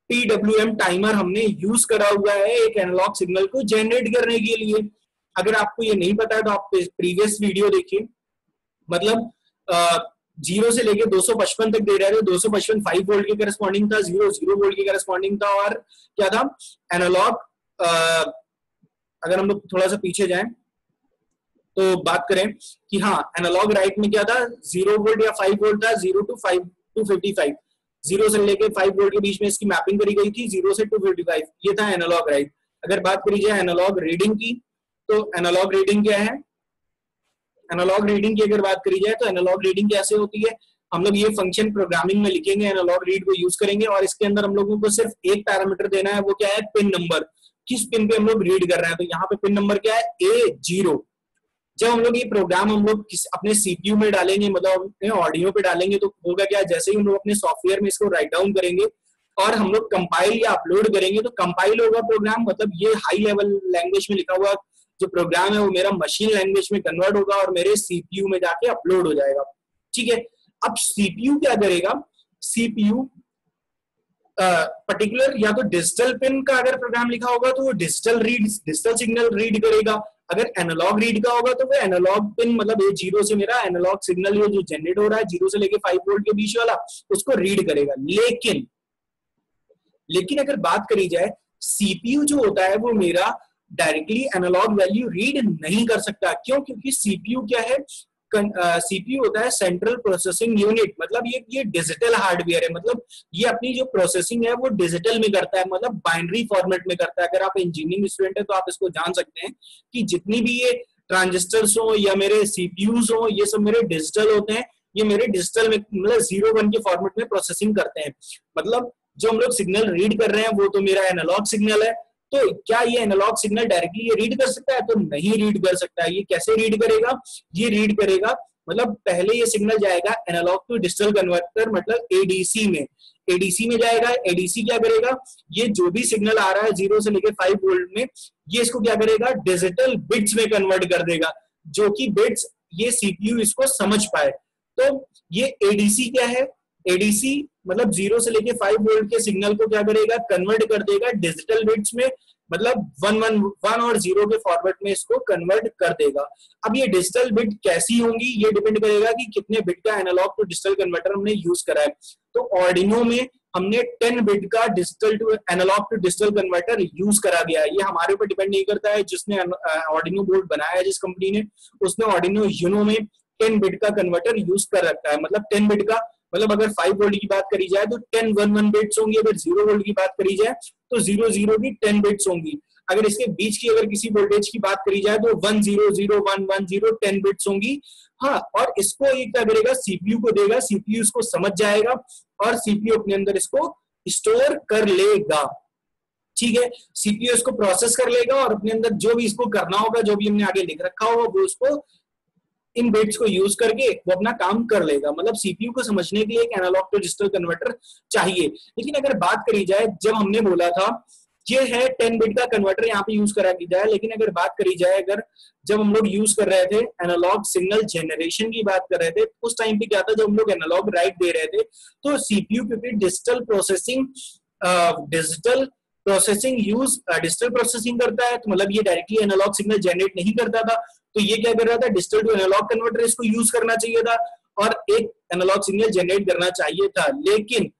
PWM टाइमर हमने यूज करा हुआ है एक एनालॉग सिग्नल को जनरेट करने के लिए। अगर आपको ये नहीं पता है तो आप प्रीवियस वीडियो देखिए, मतलब 0 से लेके 255 तक दे रहे थे, 255 5 वोल्ट के करस्पॉन्डिंग था, 0 वोल्ट के करस्पॉन्डिंग था, और क्या था एनालॉग अगर हम लोग थोड़ा सा पीछे जाएं तो बात करें कि हाँ एनालॉग राइट में क्या था 0 वोल्ट या 5 वोल्ट था, 0 to 255, 0 से लेके 5 वोल्ट के बीच में इसकी मैपिंग करी गई थी, 0 से 255, ये था एनालॉग राइट। अगर बात करी जाए एनालॉग रीडिंग की, तो एनालॉग रीडिंग क्या है, एनालॉग रीडिंग की अगर बात करी जाए तो एनालॉग रीडिंग कैसे होती है, हम लोग ये फंक्शन प्रोग्रामिंग में लिखेंगे, एनालॉग रीड को यूज करेंगे और इसके अंदर हम लोगों को सिर्फ एक पैरामीटर देना है, वो क्या है पिन नंबर, किस पिन पे हम लोग रीड कर रहे हैं। तो यहाँ पे पिन नंबर क्या है A0। जब हम लोग ये प्रोग्राम हम लोग अपने CPU में डालेंगे, मतलब अपने ऑडियो पे डालेंगे, तो होगा क्या जैसे ही हम लोग अपने सॉफ्टवेयर में इसको राइट डाउन करेंगे और हम लोग कंपाइल या अपलोड करेंगे तो कंपाइल होगा प्रोग्राम, मतलब ये हाई लेवल लैंग्वेज में लिखा हुआ जो प्रोग्राम है वो मेरा मशीन लैंग्वेज में कन्वर्ट होगा और मेरे CPU में जाके अपलोड हो जाएगा। ठीक है, अब CPU क्या करेगा, CPU पर्टिकुलर या तो डिजिटल पिन का अगर प्रोग्राम लिखा होगा तो वो डिजिटल सिग्नल रीड करेगा, अगर एनालॉग रीड का होगा तो वो एनालॉग पिन मतलब A0 से मेरा एनालॉग सिग्नल जो जनरेट हो रहा है 0 से लेके 5 वोल्ट के बीच वाला उसको रीड करेगा। लेकिन अगर बात करी जाए CPU जो होता है वो मेरा डायरेक्टली एनालॉग वैल्यू रीड नहीं कर सकता। क्यों? क्योंकि CPU क्या है, CPU होता है सेंट्रल प्रोसेसिंग यूनिट, मतलब ये डिजिटल हार्डवेयर है, मतलब ये अपनी जो प्रोसेसिंग है वो डिजिटल में करता है, मतलब बाइनरी फॉर्मेट में करता है। अगर आप इंजीनियरिंग स्टूडेंट है तो आप इसको जान सकते हैं कि जितनी भी ये ट्रांजिस्टर्स हो या मेरे CPUs हो ये सब मेरे डिजिटल होते हैं, ये मेरे डिजिटल में मतलब 0-1 के फॉर्मेट में प्रोसेसिंग करते हैं। मतलब जो हम लोग सिग्नल रीड कर रहे हैं वो तो मेरा एनालॉग सिग्नल है, तो क्या ये एनालॉग सिग्नल डायरेक्टली ये रीड कर सकता है? तो नहीं रीड कर सकता है। ये कैसे रीड करेगा, ये रीड करेगा मतलब पहले ये सिग्नल जाएगा एनालॉग टू डिजिटल कन्वर्टर मतलब ADC में, ADC में जाएगा। ADC क्या करेगा, ये जो भी सिग्नल आ रहा है 0 से लेके 5 वोल्ट में, ये इसको क्या करेगा डिजिटल बिट्स में कन्वर्ट कर देगा, जो कि बिट्स ये CPU इसको समझ पाए। तो ये ADC क्या है, ADC मतलब 0 से लेके 5 वोल्ट के सिग्नल को क्या करेगा कन्वर्ट कर देगा डिजिटल बिट्स में, मतलब 1 और 0 के फॉर्मेट में इसको कन्वर्ट कर देगा। अब ये डिजिटल बिट कैसी होंगी ये डिपेंड करेगा कि कितने बिट का एनालॉग टू डिजिटल कन्वर्टर हमने यूज करा है। तो ऑर्डिनो में हमने 10 बिट का digital to analogue to digital converter use करा गया है। ये हमारे ऊपर डिपेंड नहीं करता है, जिसने ऑर्डिनो बोर्ड बनाया है जिस कंपनी ने, उसने ऑर्डिनो यूनो में 10 बिट का कन्वर्टर यूज कर रखा है। मतलब 10 बिट का मतलब अगर 5 वोल्ट की बात करी जाए तो 10 1 बिट्स होंगी, अगर 0 वोल्ट की बात करी जाए तो 0 0 की 10 बिट्स होंगी, अगर इसके बीच की अगर किसी वोल्टेज की बात करी जाए तो 1 0 0 1 1 0 10 बिट्स होंगी। हाँ, और इसको ये क्या करेगा CPU को देगा, CPU इसको समझ जाएगा और CPU अपने अंदर इसको स्टोर कर लेगा। ठीक है, CPU इसको प्रोसेस कर लेगा और अपने अंदर जो भी इसको करना होगा, जो भी हमने आगे लिख रखा होगा वो उसको इन बिट्स को यूज करके वो अपना काम कर लेगा। मतलब CPU को समझने के लिए एक एनालॉग टू डिजिटल कन्वर्टर चाहिए। लेकिन अगर बात करी जाए, जब हमने बोला था ये है 10 बिट का कन्वर्टर यहाँ पे यूज करा जाए, लेकिन अगर बात करी जाए अगर जब हम लोग यूज कर रहे थे एनालॉग सिग्नल जनरेशन की बात कर रहे थे, उस टाइम पे क्या था, जब हम लोग एनालॉग राइट दे रहे थे तो CPU क्योंकि डिजिटल प्रोसेसिंग करता है, तो मतलब ये डायरेक्टली एनालॉग सिग्नल जनरेट नहीं करता था, तो ये क्या कर रहा था डिजिटल टू एनालॉग कन्वर्टर इसको यूज करना चाहिए था और एक एनालॉग सिग्नल जनरेट करना चाहिए था। लेकिन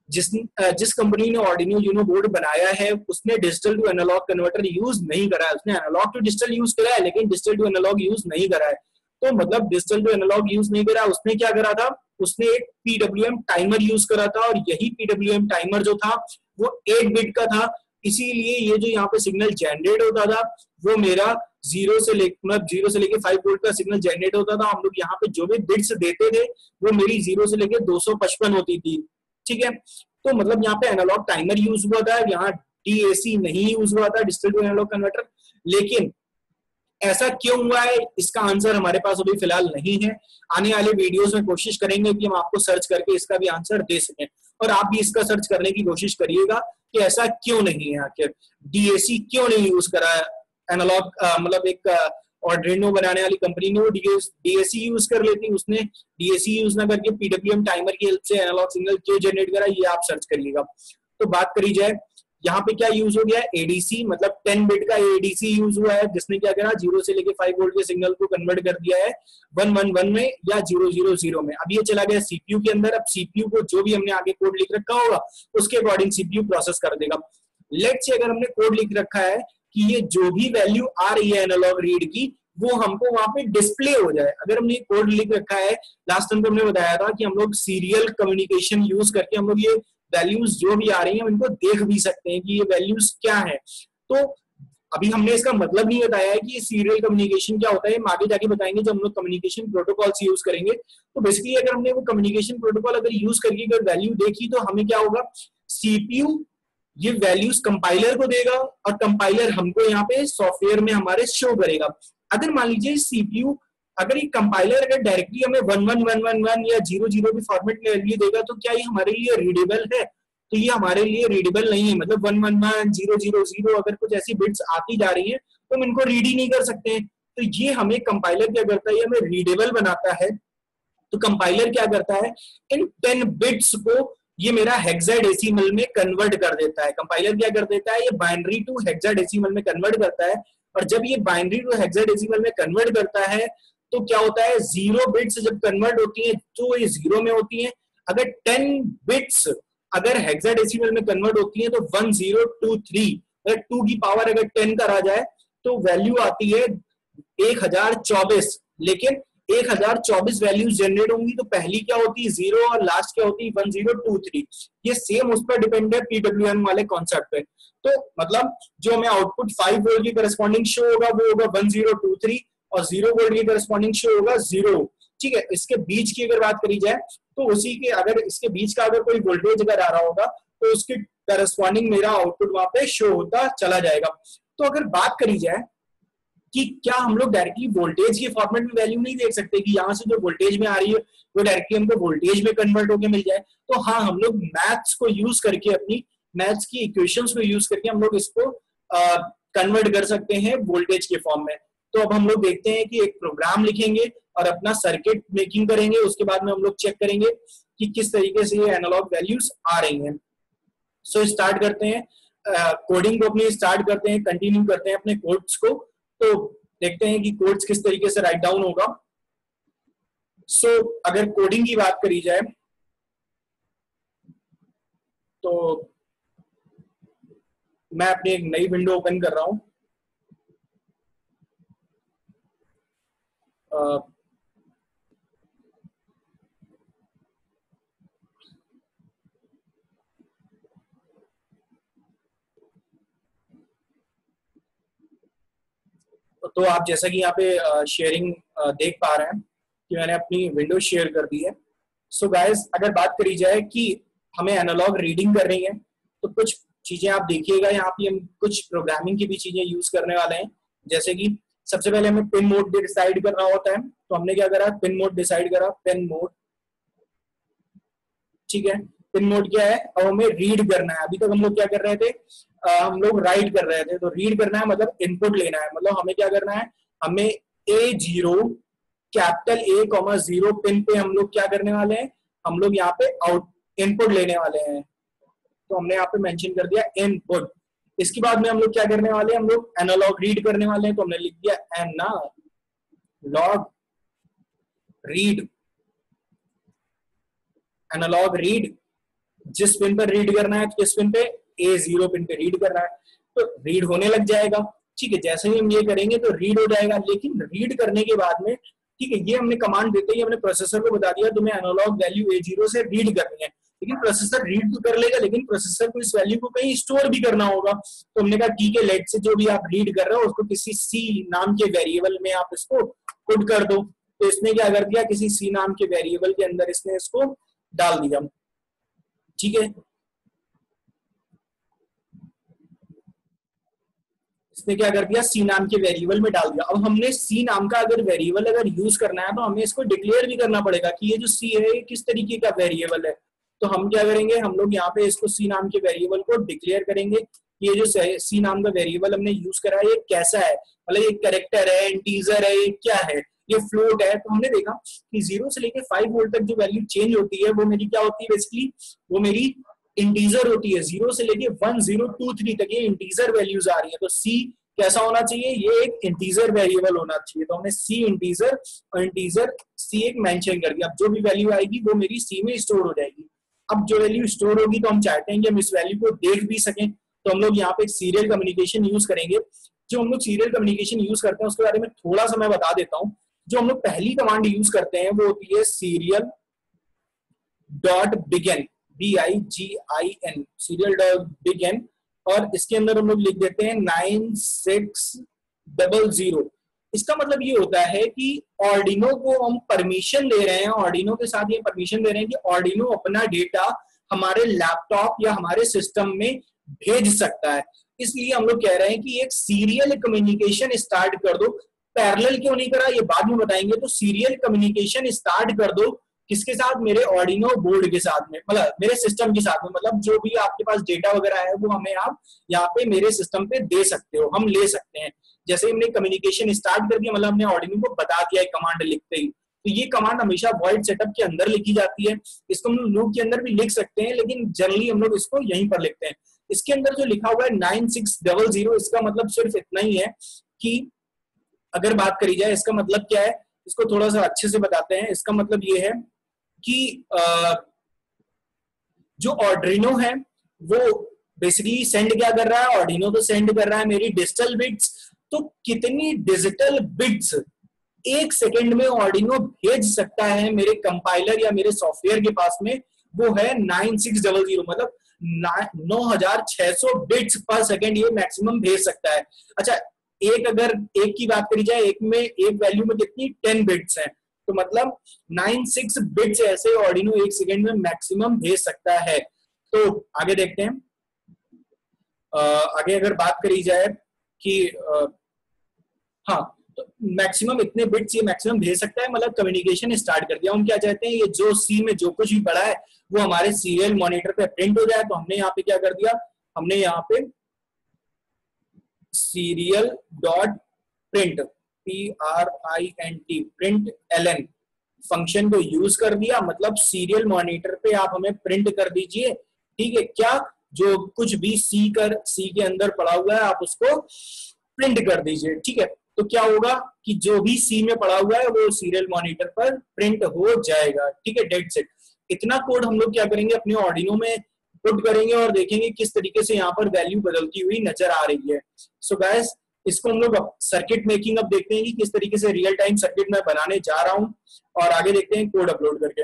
जिस कंपनी ने ऑर्डिनो यूनो बोर्ड बनाया है उसने digital to analogue converter use नहीं करा है, उसने एनालॉग टू डिजिटल यूज करा है लेकिन डिजिटल टू एनालॉग यूज नहीं करा है। तो मतलब डिजिटल टू एनालॉग यूज नहीं करा, उसने क्या करा था, उसने एक पीडब्ल्यूएम टाइमर यूज करा था और यही पीडब्ल्यूएम टाइमर जो था वो 8 बिट का था। इसीलिए ये जो यहाँ पे सिग्नल जनरेट होता था वो मेरा जीरो से लेके 5 वोल्ट का सिग्नल जनरेट होता था। हम लोग यहाँ पे जो भी बिट्स देते थे वो मेरी 0 से लेके 255 होती थी, ठीक है। तो मतलब यहाँ पे एनालॉग टाइमर यूज हुआ था, यहाँ डीएसी नहीं यूज हुआ था, डिजिटल टू एनालॉग कन्वर्टर। लेकिन ऐसा क्यों हुआ है इसका आंसर हमारे पास अभी फिलहाल नहीं है। आने वाले वीडियोस में कोशिश करेंगे कि हम आपको सर्च करके इसका भी आंसर दे सकें, और आप भी इसका सर्च करने की कोशिश करिएगा कि ऐसा क्यों नहीं है, आखिर डीएसी क्यों नहीं यूज करा है एनालॉग। मतलब एक ऑर्डिनो बनाने वाली कंपनी ने वो डीएसी यूज कर लेती, उसने डीएसी यूज ना करके पीडब्ल्यूएम टाइमर की हेल्प से एनालॉग सिग्नल क्यों जनरेट करा, ये आप सर्च करिएगा। तो बात करी जाए यहाँ पे क्या यूज हो गया है, एडीसी, मतलब 10 बिट का एडीसी यूज हुआ है जिसने क्या करा, 0 से लेके 5 वोल्ट के सिग्नल को कन्वर्ट कर दिया है 111 में या 000 में। अब ये चला गया सीपीयू के अंदर। अब सीपीयू को जो भी हमने आगे कोड लिख रखा होगा उसके अकॉर्डिंग सीपीयू प्रोसेस कर देगा। लेट्स से अगर हमने कोड लिख रखा है कि ये जो भी वैल्यू आ रही है एनालॉग रीड की वो हमको वहां पे डिस्प्ले हो जाए। अगर हमने कोड लिख रखा है, लास्ट टाइम तो हमने बताया था कि हम लोग सीरियल कम्युनिकेशन यूज करके हम लोग ये वैल्यूज जो भी आ रही हैं उनको देख भी सकते हैं कि ये वैल्यूज क्या है। तो अभी हमने इसका मतलब नहीं बताया है कि सीरियल कम्युनिकेशन क्या होता है, हम आगे जाके बताएंगे जब हम लोग कम्युनिकेशन प्रोटोकॉल्स यूज करेंगे। तो बेसिकली अगर हमने वो कम्युनिकेशन प्रोटोकॉल अगर यूज करके अगर वैल्यू देखी तो हमें क्या होगा, सीपीयू ये वैल्यूज कंपाइलर को देगा और कंपाइलर हमको यहाँ पे सॉफ्टवेयर में हमारे शो करेगा। अगर मान लीजिए सीपीयू अगर ये कंपाइलर अगर डायरेक्टली हमें 11111 या 00 के फॉर्मेट में वैल्यू देगा तो क्या ये हमारे लिए रीडेबल है? तो ये हमारे लिए रीडेबल नहीं है। मतलब 111 000 अगर कुछ ऐसी बिट्स आती जा रही है तो हम इनको रीड ही नहीं कर सकते हैं। तो ये हमें कंपाइलर क्या करता है, ये हमें रीडेबल बनाता है। तो कंपाइलर क्या करता है, इन 10 बिट्स को ये मेरा हेक्साडेसिमल में कन्वर्ट कर देता है। कंपाइलर क्या कर देता है, ये बाइनरी टू हेक्साडेसिमल में कन्वर्ट करता है। और जब ये बाइनरी टू हेक्साडेसिमल में कन्वर्ट करता है तो क्या होता है, 0 बिट्स जब कन्वर्ट होती है तो ये 0 में होती है। अगर 10 बिट्स अगर हेक्साडेसिमल में कन्वर्ट होती है तो 1023, अगर 2 की पावर अगर 10 करा जाए तो वैल्यू आती है 1024। लेकिन 1024 वैल्यूज जनरेट होंगी तो पहली क्या होती है 0 और लास्ट क्या होती है 1023। ये सेम उस पर डिपेंड है पीडब्ल्यूएम वाले कॉन्सेप्ट पे। तो मतलब जो हमें आउटपुट 5 वोल्ट की करस्पॉन्डिंग शो होगा वो होगा 1023 और 0 वोल्ट की करस्पॉन्डिंग शो होगा 0। ठीक है, इसके बीच की अगर बात करी जाए तो उसी के अगर इसके बीच का अगर कोई वोल्टेज अगर आ रहा होगा तो उसके करस्पॉन्डिंग मेरा आउटपुट वहां पे शो होता चला जाएगा। तो अगर बात करी जाए कि क्या हम लोग डायरेक्टली वोल्टेज के फॉर्मेट में वैल्यू नहीं देख सकते कि यहाँ से जो वोल्टेज में आ रही है वो डायरेक्टली हमको वोल्टेज में कन्वर्ट होकर मिल जाए? तो हाँ, हम लोग मैथ्स को यूज करके अपनी मैथ्स की इक्वेशंस को यूज करके हम लोग इसको कन्वर्ट कर सकते हैं वोल्टेज के फॉर्म में। तो अब हम लोग देखते हैं कि एक प्रोग्राम लिखेंगे और अपना सर्किट मेकिंग करेंगे, उसके बाद में हम लोग चेक करेंगे कि किस तरीके से ये एनालॉग वैल्यूज आ रही हैं। सो स्टार्ट करते हैं कोडिंग को अपनी स्टार्ट करते हैं, कंटिन्यू करते हैं अपने कोड्स को। तो देखते हैं कि कोड्स किस तरीके से राइट डाउन होगा। सो अगर कोडिंग की बात करी जाए तो मैं अपनी एक नई विंडो ओपन कर रहा हूं। तो आप जैसा कि यहाँ पे शेयरिंग देख पा रहे हैं कि मैंने अपनी विंडो शेयर कर दी है। सो गाइस, अगर बात करी जाए कि हमें एनालॉग रीडिंग कर रही है तो कुछ चीजें आप देखिएगा, यहाँ पे हम कुछ प्रोग्रामिंग की भी चीजें यूज करने वाले हैं। जैसे कि सबसे पहले हमें पिन मोड डिसाइड करना होता है, तो हमने क्या करा, पिन मोड डिसाइड करा, पिन मोड। ठीक है, पिन मोड क्या है, अब हमें रीड करना है। अभी तक हम लोग क्या कर रहे थे, हम लोग राइट कर रहे थे। तो रीड करना है मतलब इनपुट लेना है। मतलब हमें क्या करना है, हमें A0 कैपिटल A, 0 पिन पे हम लोग क्या करने वाले हैं, हम लोग यहाँ पे आउट इनपुट लेने वाले हैं। तो हमने यहाँ पे मेंशन कर दिया इनपुट। इसके बाद में हम लोग क्या करने वाले हैं, हम लोग एनालॉग रीड करने वाले हैं। तो हमने लिख दिया एनालॉग रीड, एनालॉग रीड। जिस पिन पर रीड करना है तो किस पिन पे, A0 पिन पे रीड करना है, तो रीड होने लग जाएगा। ठीक है, जैसे ही हम ये करेंगे तो रीड हो जाएगा। लेकिन रीड करने के बाद में, ठीक है, ये हमने कमांड देते ही हमने प्रोसेसर को बता दिया तुम्हें एनालॉग वैल्यू A0 से रीड करनी है, लेकिन प्रोसेसर रीड तो कर लेगा, लेकिन प्रोसेसर को इस वैल्यू को कहीं स्टोर भी करना होगा। तो हमने कहा ठीक है, लेट से जो भी आप रीड कर रहे हो उसको किसी सी नाम के वेरिएबल में आप इसको पुट कर दो। तो इसने क्या कर दिया, किसी सी नाम के वेरिएबल के अंदर इसने इसको डाल दिया। ठीक है, इसने क्या कर दिया, सी नाम के वेरिएबल में डाल दिया। अब हमने सी नाम का अगर वेरिएबल अगर यूज करना है तो हमें इसको डिक्लेयर भी करना पड़ेगा कि ये जो सी है ये किस तरीके का वेरिएबल है। तो हम क्या करेंगे, हम लोग यहाँ पे इसको सी नाम के वेरिएबल को डिक्लेयर करेंगे। ये जो सी नाम का वेरिएबल हमने यूज करा है ये कैसा है, मतलब ये कैरेक्टर है, इंटीजर है, ये क्या है, ये फ्लोट है। तो हमने देखा कि 0 से लेके 5 वोल्ट तक जो वैल्यू चेंज होती है वो मेरी क्या होती है, बेसिकली वो मेरी इंटीजर होती है। 0 से लेके 1023 तक ये इंटीजर वैल्यूज आ रही है। तो सी कैसा होना चाहिए, ये एक इंटीजर वेरिएबल होना चाहिए। तो हमने सी इंटीजर और इंटीजर सी एक मेंशन कर दिया। अब जो भी वैल्यू आएगी वो मेरी सी में स्टोर हो जाएगी। अब जो वैल्यू स्टोर होगी तो हम चाहते हैं कि हम इस वैल्यू को देख भी सकें, तो हम लोग यहाँ पे सीरियल कम्युनिकेशन यूज करेंगे। जो हम लोग सीरियल कम्युनिकेशन यूज करते हैं उसके बारे में थोड़ा सा मैं बता देता हूँ। जो हम लोग पहली कमांड यूज करते हैं वो होती है serial dot begin, BIGIN, serial dot begin, और इसके अंदर हम लोग लिख देते हैं 9600। इसका मतलब ये होता है कि ऑर्डिनो को हम परमिशन दे रहे हैं, ऑर्डिनो के साथ ये परमिशन दे रहे हैं कि ऑर्डिनो अपना डेटा हमारे लैपटॉप या हमारे सिस्टम में भेज सकता है। इसलिए हम लोग कह रहे हैं कि एक सीरियल कम्युनिकेशन स्टार्ट कर दो। पैरेलल क्यों नहीं करा ये बाद में बताएंगे। तो सीरियल कम्युनिकेशन स्टार्ट कर दो किसके साथ, मेरे ऑर्डिनो बोर्ड के साथ में, मतलब मेरे सिस्टम के साथ में, मतलब जो भी आपके पास डेटा वगैरह है वो हमें आप यहाँ पे मेरे सिस्टम पे दे सकते हो, हम ले सकते हैं। जैसे हमने कम्युनिकेशन स्टार्ट कर दिया, मतलब हमने ऑर्डिनो को बता दिया है कमांड लिखते ही। तो ये कमांड हमेशा वॉइड सेटअप के अंदर लिखी जाती है। इसको हम लोग लूप के अंदर भी लिख सकते हैं, लेकिन जनरली हम लोग इसको यहीं पर लिखते हैं। इसके अंदर जो लिखा हुआ है 9600, इसका मतलब सिर्फ इतना ही है कि अगर बात करी जाए इसका मतलब क्या है, इसको थोड़ा सा अच्छे से बताते हैं। इसका मतलब ये है कि जो ऑर्डिनो है वो बेसिकली सेंड क्या कर रहा है, ऑर्डिनो तो सेंड कर रहा है मेरी डिजिटल बिट्स। तो कितनी डिजिटल बिट्स एक सेकंड में ऑर्डिनो भेज सकता है मेरे कंपाइलर या मेरे सॉफ्टवेयर के पास में, वो है 9600, मतलब 9600 बिट्स पर सेकंड ये मैक्सिमम भेज सकता है। अच्छा, अगर एक की बात करी जाए, एक वैल्यू में कितनी 10 बिट्स हैं, तो मतलब 96 बिट्स ऐसे ऑर्डिनो एक सेकंड में मैक्सिमम भेज सकता है। तो आगे देखते हैं। आगे अगर बात करी जाए कि हाँ, तो मैक्सिमम इतने बिट्स ये मैक्सिमम भेज सकता है, मतलब कम्युनिकेशन स्टार्ट कर दिया। हम क्या चाहते हैं, ये जो सी में जो कुछ भी पड़ा है वो हमारे सीरियल मॉनिटर पे प्रिंट हो जाए। तो हमने यहाँ पे क्या कर दिया, हमने यहाँ पे serial dot print, PRINT, print LN function को यूज कर दिया। मतलब सीरियल मॉनिटर पे आप हमें प्रिंट कर दीजिए, ठीक है, क्या जो कुछ भी सी के अंदर पड़ा हुआ है आप उसको प्रिंट कर दीजिए। ठीक है, तो क्या होगा कि जो भी सी में पड़ा हुआ है वो सीरियल मॉनिटर पर प्रिंट हो जाएगा। ठीक है, डेट सेट। इतना कोड हम लोग क्या करेंगे, अपने ऑर्डिनो में पुट करेंगे और देखेंगे किस तरीके से यहाँ पर वैल्यू बदलती हुई नजर आ रही है। सो गाइस, इसको हम लोग सर्किट मेकिंग अब देखते हैं कि किस तरीके से रियल टाइम सर्किट मैं बनाने जा रहा हूँ, और आगे देखते हैं कोड अपलोड करके।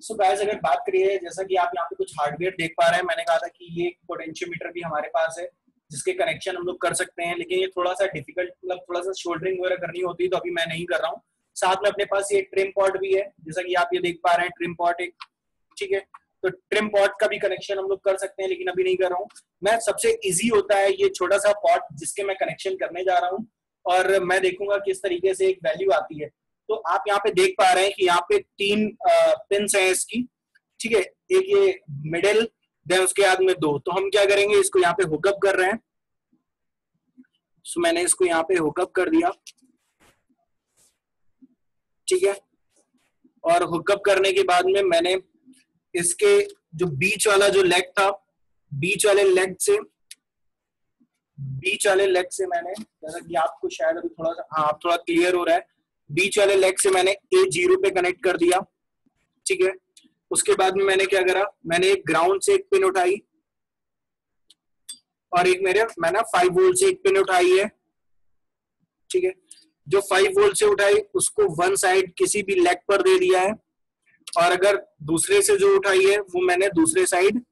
सो गाइस, अगर बात करिए, जैसा कि आप यहाँ पे कुछ हार्डवेयर देख पा रहे हैं, मैंने कहा था कि ये पोटेंशियोमीटर भी हमारे पास है जिसके कनेक्शन हम लोग कर सकते हैं, लेकिन ये थोड़ा सा डिफिकल्ट, मतलब थोड़ा सा शोल्डरिंग वगैरह करनी होती है, तो अभी मैं नहीं कर रहा हूँ। साथ में अपने पास ये ट्रिम पॉट भी है, जैसा कि आप ये देख पा रहे हैं, ट्रिम पॉट एक, ठीक है। तो ट्रिम पॉट का भी कनेक्शन हम लोग कर सकते हैं, लेकिन अभी नहीं कर रहा हूँ मैं। सबसे इजी होता है ये छोटा सा पॉट जिसके मैं कनेक्शन करने जा रहा हूँ, और मैं देखूंगा किस तरीके से एक वैल्यू आती है। तो आप यहाँ पे देख पा रहे हैं कि यहाँ पे 3 पिन्स हैं इसकी, ठीक है, एक ये मिडिल, देन उसके बाद में 2। तो हम क्या करेंगे, इसको यहाँ पे हुकअप कर रहे हैं। सो मैंने इसको यहाँ पे हुकअप कर दिया, ठीक है, और हुकअप करने के बाद में मैंने इसके जो बीच वाला जो लेग था, बीच वाले लेग से मैंने, जैसा कि आपको शायद अभी थोड़ा सा, हाँ, थोड़ा क्लियर हो रहा है, बीच वाले लेग से मैंने A0 पे कनेक्ट कर दिया, ठीक है। उसके बाद में मैंने क्या करा, मैंने एक ग्राउंड से एक पिन उठाई और एक मैंने 5 वोल्ट से एक पिन उठाई है, ठीक है। जो 5 वोल्ट से उठाई उसको वन साइड किसी भी लेग पर दे दिया है, और अगर दूसरे से जो उठाई है वो मैंने दूसरे साइड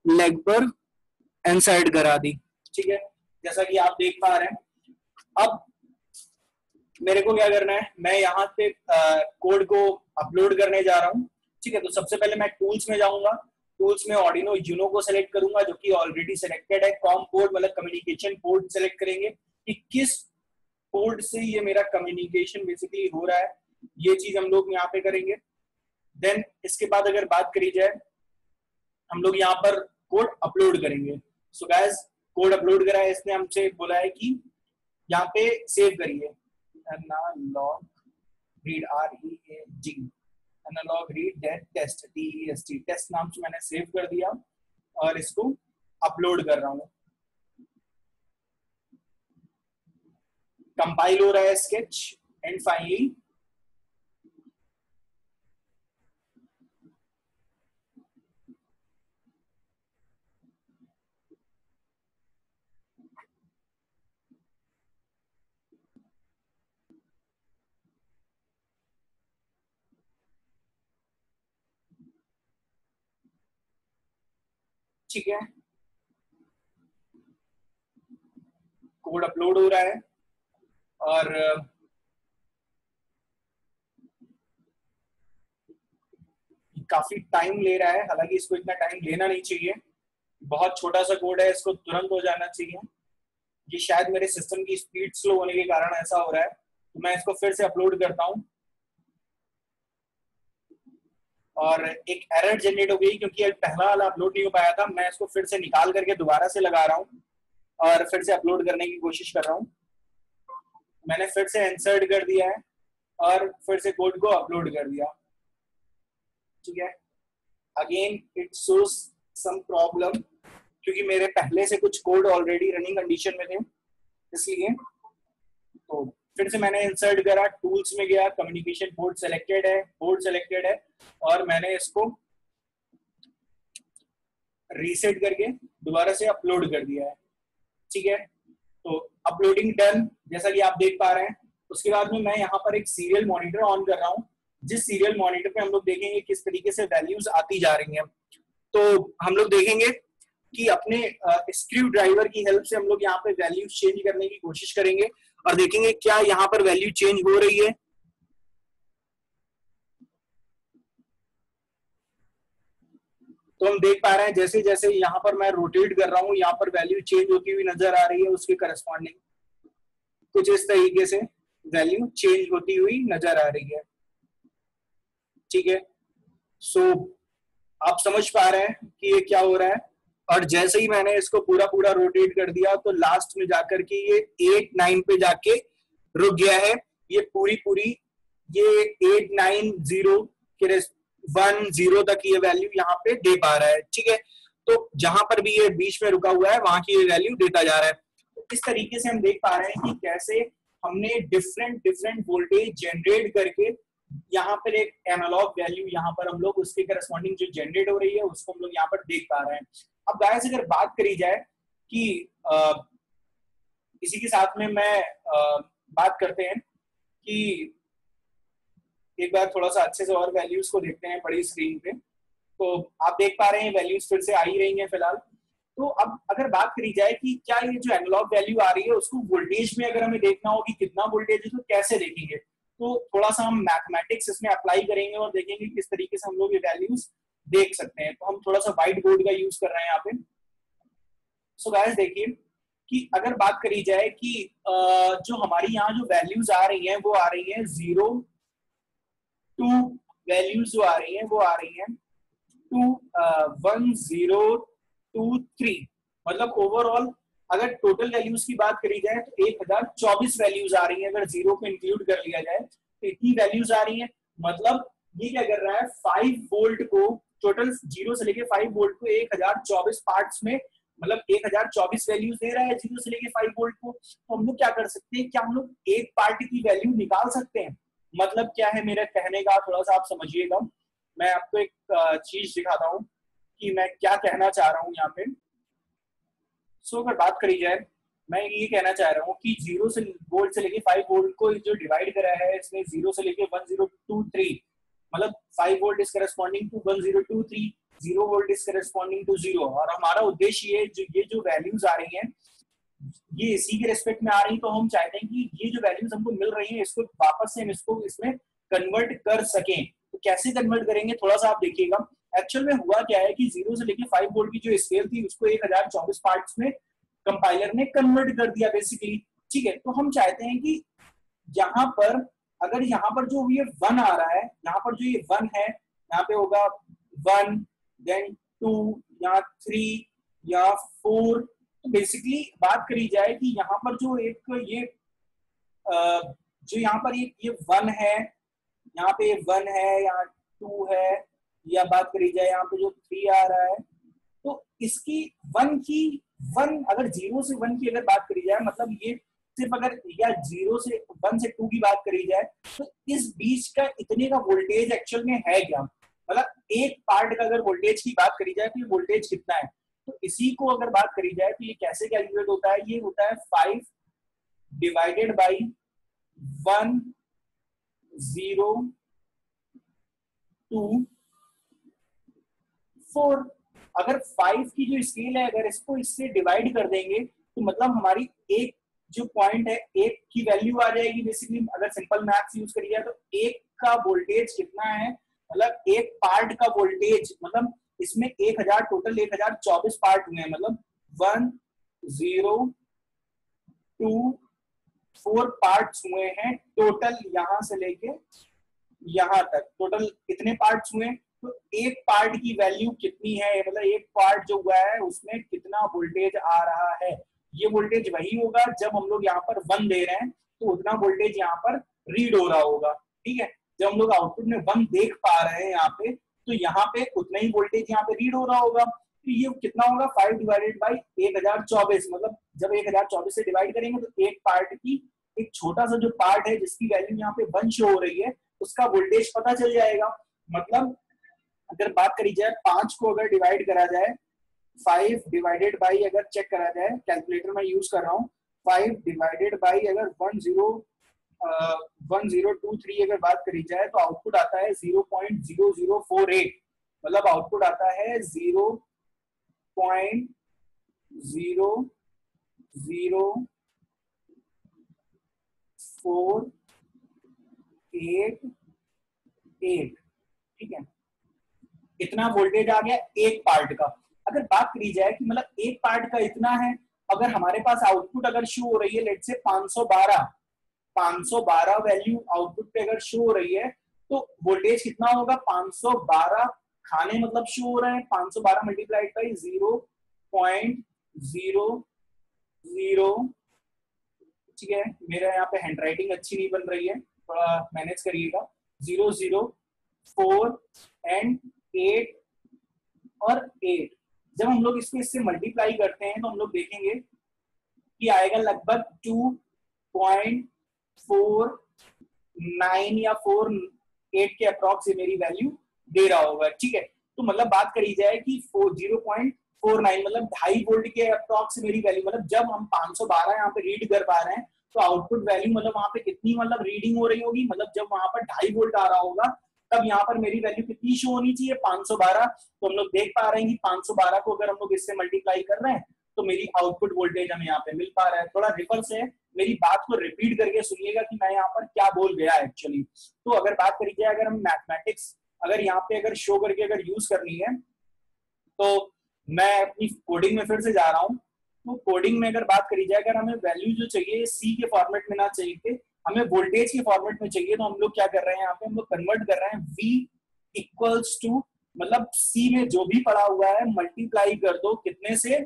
लेग पर इनसाइड करा दी, ठीक है, जैसा कि आप देख पा रहे हैं। अब मेरे को क्या करना है, मैं यहाँ पे कोड को अपलोड करने जा रहा हूँ, ठीक है। तो सबसे पहले मैं टूल्स में जाऊंगा, टूल्स में ऑर्डिनो यूनो को सेलेक्ट करूंगा जो कि ऑलरेडी सेलेक्टेड है। कॉम पोर्ट मतलब कम्युनिकेशन पोर्ट सेलेक्ट करेंगे कि किस पोर्ट से ये मेरा कम्युनिकेशन बेसिकली हो रहा है, ये चीज हम लोग यहाँ पे करेंगे। देन इसके बाद अगर बात करी जाए, हम लोग यहाँ पर कोड अपलोड करेंगे। सो गाइस कोड अपलोड करा है, इसने हमसे बोला है कि यहाँ पे सेव करिए analogue read READ analogue read that test TEST test नाम से मैंने सेव कर दिया और इसको अपलोड कर रहा हूँ। कंपाइल हो रहा है स्केच एंड फाइनली ठीक है, कोड अपलोड हो रहा है और काफी टाइम ले रहा है, हालांकि इसको इतना टाइम लेना नहीं चाहिए, बहुत छोटा सा कोड है, इसको तुरंत हो जाना चाहिए। ये शायद मेरे सिस्टम की स्पीड स्लो होने के कारण ऐसा हो रहा है, तो मैं इसको फिर से अपलोड करता हूँ और एक एरर जनरेट हो गई क्योंकि पहला वाला अपलोड नहीं हो पाया था। मैं इसको फिर से निकाल करके दोबारा से लगा रहा हूँ और फिर से अपलोड करने की कोशिश कर रहा हूँ। मैंने फिर से इंसर्ट कर दिया है और फिर से कोड को अपलोड कर दिया, ठीक है। Again it shows some problem क्योंकि मेरे पहले से कुछ कोड ऑलरेडी रनिंग कंडीशन में थे, इसलिए। तो फिर से मैंने इंसर्ट करा, टूल्स में गया, कम्युनिकेशन पोर्ट सेलेक्टेड है और मैंने इसको रीसेट करके दोबारा से अपलोड कर दिया है, ठीक है। तो अपलोडिंग डन, जैसा कि आप देख पा रहे हैं। उसके बाद में मैं यहाँ पर एक सीरियल मॉनिटर ऑन कर रहा हूँ, जिस सीरियल मॉनिटर पे हम लोग देखेंगे किस तरीके से वैल्यूज आती जा रही हैं। तो हम लोग देखेंगे कि अपने स्क्रू ड्राइवर की हेल्प से हम लोग यहाँ पे वैल्यूज चेंज करने की कोशिश करेंगे और देखेंगे क्या यहाँ पर वैल्यू चेंज हो रही है। तो हम देख पा रहे हैं जैसे जैसे यहाँ पर मैं रोटेट कर रहा हूँ, यहाँ पर वैल्यू चेंज होती हुई नजर आ रही है, उसके करस्पॉन्डिंग कुछ इस तरीके से वैल्यू चेंज होती हुई नजर आ रही है, ठीक है। सो आप समझ पा रहे हैं कि ये क्या हो रहा है। और जैसे ही मैंने इसको पूरा पूरा रोटेट कर दिया तो लास्ट में जाकर के ये 8-9 पे जाके रुक गया है। ये पूरी ये 8-9-0 के 1-0 तक ये वैल्यू यहाँ पे दे पा रहा है, ठीक है। तो जहां पर भी ये बीच में रुका हुआ है वहां की ये वैल्यू देता जा रहा है। तो इस तरीके से हम देख पा रहे हैं कि कैसे हमने डिफरेंट वोल्टेज जनरेट करके यहाँ पर एक एनालॉग वैल्यू यहाँ पर हम लोग उसके करस्पॉन्डिंग जो जनरेट हो रही है उसको हम लोग यहाँ पर देख पा रहे हैं। अब गाइस अगर बात करी जाए कि इसी के साथ में मैं बात करते हैं कि एक बार थोड़ा सा अच्छे से और वैल्यूज को देखते हैं बड़ी स्क्रीन पे। तो आप देख पा रहे हैं वैल्यूज फिर से आ ही रही हैं फिलहाल। तो अब अगर बात करी जाए कि क्या ये जो एनालॉग वैल्यू आ रही है उसको वोल्टेज में अगर हमें देखना हो कि कितना वोल्टेज है तो कैसे देखेंगे, तो थोड़ा सा हम मैथमेटिक्स इसमें अप्लाई करेंगे और देखेंगे किस तरीके से हम लोग ये वैल्यूज देख सकते हैं। तो हम थोड़ा सा व्हाइट बोर्ड का यूज कर रहे हैं यहाँ पे। सो गाइस देखिए कि अगर बात करी जाए कि जो हमारी यहाँ जो वैल्यूज आ रही हैं वो आ रही हैं 0 टू वैल्यूज जो आ रही हैं वो आ रही हैं 1023, मतलब ओवरऑल अगर टोटल वैल्यूज की बात करी जाए तो 1024 वैल्यूज आ रही हैं। अगर 0 को इंक्लूड कर लिया जाए तो इतनी वैल्यूज आ रही हैं। मतलब ये क्या कर रहा है 5 वोल्ट को टोटल 0 से लेके 5 वोल्ट को 1024 पार्ट्स में मतलब 1024 वैल्यूज दे रहा है 0 से लेके 5 वोल्ट को। तो हम लोग क्या कर सकते हैं, क्या हम लोग एक पार्ट की वैल्यू निकाल सकते हैं। मतलब क्या है मेरा कहने का, थोड़ा सा आप समझिएगा मैं आपको एक चीज दिखाता हूँ कि मैं क्या कहना चाह रहा हूँ यहाँ पे। सो अगर बात करी जाए, मैं ये कहना चाह रहा हूँ कि 0 से वोल्ट से लेके 5 वोल्ट को जो डिवाइड करा है इसमें 0 से लेके 1023, मतलब 5 volt is corresponding to 1023, 0 volt is corresponding to 0। और हमारा उद्देश्य ये जो वैल्यूज आ रही हैं ये इसी के रेस्पेक्ट में आ रही, तो हम चाहते हैं कि ये जो वैल्यूज हमको मिल रही हैं इसको वापस से हम इसको इसमें कन्वर्ट कर सकें। तो कैसे कन्वर्ट करेंगे थोड़ा सा आप देखिएगा। एक्चुअल में हुआ क्या है कि 0 से लेके 5 वोल्ट की जो स्केल थी उसको 1024 पार्ट्स में कंपाइलर ने कन्वर्ट कर दिया बेसिकली। ठीक है, तो हम चाहते हैं कि यहाँ पर अगर यहाँ पर जो ये 1 आ रहा है, यहाँ पर जो ये 1 है, यहाँ पे होगा 1 देन 2 या 3 या 4। तो बेसिकली बात करी जाए कि यहाँ पर जो एक ये जो यहाँ पर ये 1 है, यहाँ पे 1 है, यहाँ 2 है, या बात करी जाए यहाँ पे जो 3 आ रहा है, तो इसकी 1 अगर 0 से 1 की अगर बात करी जाए, मतलब ये सिर्फ अगर या 0 से 1 से 2 की बात करी जाए, तो इस बीच का इतने का वोल्टेज एक्चुअल में है क्या, मतलब एक पार्ट का अगर वोल्टेज की बात करी जाए तो ये वोल्टेज कितना है। तो इसी को अगर बात करी जाए तो ये कैसे कैलकुलेट होता है, ये होता है 5 डिवाइडेड बाई 1 0 2 4। अगर 5 की जो स्केल है अगर इसको इससे डिवाइड कर देंगे तो मतलब हमारी एक जो पॉइंट है एक की वैल्यू आ जाएगी बेसिकली। अगर सिंपल मैथ्स यूज करिए तो एक का वोल्टेज कितना है, मतलब एक पार्ट का वोल्टेज, मतलब इसमें 1000 टोटल 1024 पार्ट हुए हैं, मतलब 1 0 2 4 पार्ट्स हुए हैं टोटल, यहां से लेके यहां तक टोटल इतने पार्ट्स हुए। तो एक पार्ट की वैल्यू कितनी है, मतलब एक पार्ट जो हुआ है उसमें कितना वोल्टेज आ रहा है। ये वोल्टेज वही होगा जब हम लोग यहाँ पर 1 दे रहे हैं तो उतना वोल्टेज यहाँ पर रीड हो रहा होगा। ठीक है, जब हम लोग आउटपुट में 1 देख पा रहे हैं यहाँ पे, तो यहाँ पे उतना ही वोल्टेज यहाँ पे रीड हो रहा होगा। तो ये कितना होगा 5 डिवाइडेड बाई 1024, मतलब जब 1024 से डिवाइड करेंगे तो एक पार्ट की एक छोटा सा जो पार्ट है जिसकी वैल्यू यहाँ पे 1 शो हो रही है उसका वोल्टेज पता चल जाएगा। मतलब अगर बात करी जाए 5 को अगर डिवाइड करा जाए 5 डिवाइडेड बाई अगर चेक करा जाए, कैलकुलेटर में यूज कर रहा हूँ, 5 डिवाइडेड बाई अगर 1023 अगर बात करी जाए तो आउटपुट आता है 0.0048, मतलब आउटपुट आता है 0.00488। ठीक है, इतना वोल्टेज आ गया एक पार्ट का। अगर बात करी जाए कि मतलब एक पार्ट का इतना है, अगर हमारे पास आउटपुट अगर शो हो रही है लेट्स से 512 वैल्यू आउटपुट पे अगर शो हो रही है तो वोल्टेज कितना होगा 512 खाने मतलब शो हो रहे हैं 512 मल्टीप्लाइड बाई 0.00। ठीक है, मेरा यहाँ पे हैंडराइटिंग अच्छी नहीं बन रही है, थोड़ा मैनेज करिएगा। 004 एंड 8 और 8 जब हम लोग इसको इससे मल्टीप्लाई करते हैं तो हम लोग देखेंगे कि आएगा लगभग 2.49 या 48 के अप्रॉक्स मेरी वैल्यू दे रहा होगा। ठीक है, तो मतलब बात करी जाए कि 0.49 मतलब 2.5 वोल्ट के अप्रॉक्स मेरी वैल्यू, मतलब जब हम 512 यहाँ पे रीड कर पा रहे हैं तो आउटपुट वैल्यू मतलब वहां पे कितनी मतलब रीडिंग हो रही होगी, मतलब जब वहां पर 2.5 वोल्ट आ रहा होगा तब यहाँ पर मेरी वैल्यू कितनी शो होनी चाहिए 512। तो हम लोग देख पा रहे हैं कि 512 को अगर हम लोग इससे मल्टीप्लाई कर रहे हैं तो मेरी आउटपुट वोल्टेज हमें यहाँ पे मिल पा रहा है। थोड़ा रिवर्स है, मेरी बात को रिपीट करके सुनिएगा कि मैं यहाँ पर क्या बोल गया एक्चुअली। तो अगर बात करी जाए अगर हम मैथमेटिक्स अगर यहाँ पे अगर शो करके अगर यूज करनी है तो मैं अपनी कोडिंग में फिर से जा रहा हूँ। तो कोडिंग में अगर बात करी जाए अगर हमें वैल्यू जो चाहिए सी के फॉर्मेट में ना चाहिए, हमें वोल्टेज के फॉर्मेट में चाहिए, तो हम लोग क्या कर रहे हैं यहाँ पे हम लोग कन्वर्ट कर रहे हैं V इक्वल्स टू, मतलब C में जो भी पड़ा हुआ है मल्टीप्लाई कर दो, कितने से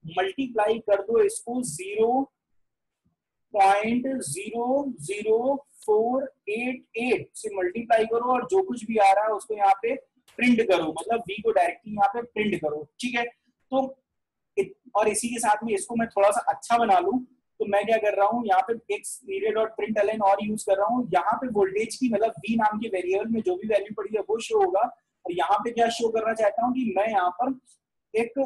मल्टीप्लाई कर दो इसको 0.00488 से मल्टीप्लाई करो और जो कुछ भी आ रहा है उसको यहाँ पे प्रिंट करो, मतलब V को डायरेक्टली यहाँ पे प्रिंट करो। ठीक है, तो और इसी के साथ में इसको मैं थोड़ा सा अच्छा बना लूं तो मैं क्या कर रहा हूँ यहाँ पे एक पीरियड डॉट प्रिंट एलएन और यूज कर रहा हूँ। यहाँ पे वोल्टेज की मतलब V नाम के वेरिएबल में जो भी वैल्यू पड़ी है वो शो होगा, और यहाँ पे क्या शो करना चाहता हूँ कि मैं यहाँ पर एक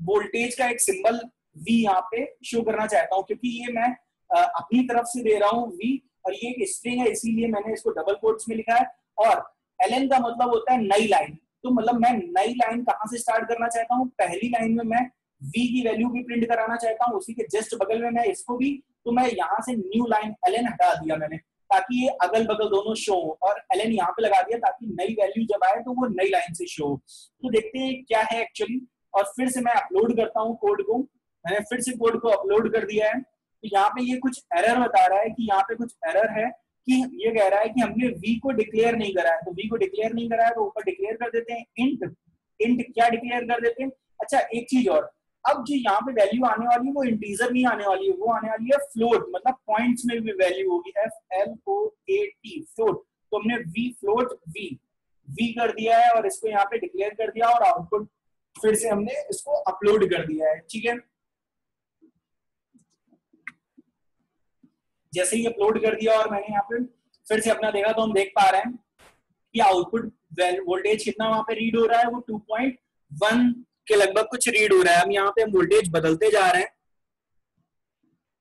वोल्टेज का एक सिंबल V यहाँ पे शो करना चाहता हूँ, क्योंकि ये मैं अपनी तरफ से दे रहा हूँ V, और ये एक स्ट्रिंग है इसीलिए मैंने इसको डबल कोट्स में लिखा है। और ln का मतलब होता है नई लाइन, तो मतलब मैं नई लाइन कहाँ से स्टार्ट करना चाहता हूँ, पहली लाइन में मैं V की वैल्यू भी प्रिंट कराना चाहता हूँ, उसी के जस्ट बगल में मैं इसको भी, तो मैं यहाँ से न्यू लाइन ln हटा दिया मैंने, ताकि ये अगल बगल दोनों शो हो, और ln यहाँ पे लगा दिया ताकि नई वैल्यू जब आए तो वो नई लाइन से शो हो। तो देखते हैं क्या है एक्चुअली, और फिर से मैं अपलोड करता हूँ कोड को। मैंने फिर से कोड को अपलोड कर दिया है, तो यहाँ पे ये कुछ एरर बता रहा है कि यहाँ पे कुछ एरर है, कि ये कह रहा है कि हमने V को डिक्लेयर नहीं करा है। तो V को डिक्लेयर नहीं करा है तो ऊपर डिक्लेयर कर देते हैं इंट। इंट क्या डिक्लेयर कर देते हैं, अच्छा एक चीज और, अब जो यहाँ पे वैल्यू आने वाली है वो इंटीजर नहीं आने वाली है, वो आने वाली है फ्लोट, मतलब पॉइंट्स में भी वैल्यू होगी, FLOAT फ्लोट। तो हमने V फ्लोट V कर दिया है और इसको यहाँ पे डिक्लेयर कर दिया, और आउटपुट फिर से हमने इसको अपलोड कर दिया है, ठीक है। जैसे ही अपलोड कर दिया और मैंने यहाँ पे फिर से अपना देखा, तो हम देख पा रहे हैं कि आउटपुट वोल्टेज कितना वहां पे रीड हो रहा है, वो 2.1 के लगभग कुछ रीड हो रहा है। हम यहाँ पे वोल्टेज बदलते जा रहे हैं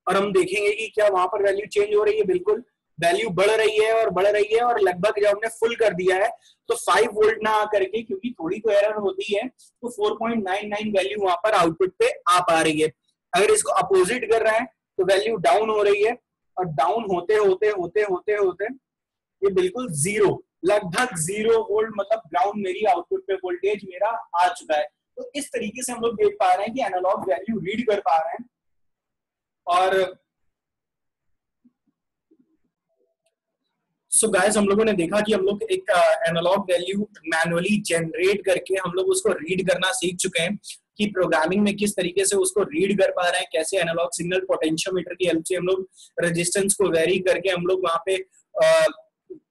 और हम देखेंगे कि क्या वहां पर वैल्यू चेंज हो रही है, बिल्कुल वैल्यू बढ़ रही है और बढ़ रही है, और लगभग जब हमने फुल कर दिया है तो 5 वोल्ट ना आकर के, क्योंकि थोड़ी तो एरर होती है, तो 4.99 वैल्यू वहां पर आउटपुट पे आ पा रही है। अगर इसको अपोजिट कर रहा है तो वैल्यू डाउन हो रही है, और डाउन होते होते होते होते होते ये बिल्कुल जीरो, लगभग 0 वोल्ट, मतलब ग्राउंड मेरी आउटपुट पे वोल्टेज मेरा आ चुका है। तो इस तरीके से हम लोग देख पा रहे हैं कि एनालॉग वैल्यू रीड कर पा रहे हैं। और सो गाइस, हम लोगों ने देखा कि हम लोग एक एनालॉग वैल्यू मैनुअली जनरेट करके हम लोग उसको रीड करना सीख चुके हैं, कि प्रोग्रामिंग में किस तरीके से उसको रीड कर पा रहे हैं, कैसे एनालॉग सिग्नल पोटेंशियोमीटर की हेल्प से हम लोग रेजिस्टेंस को वेरी करके हम लोग वहां पे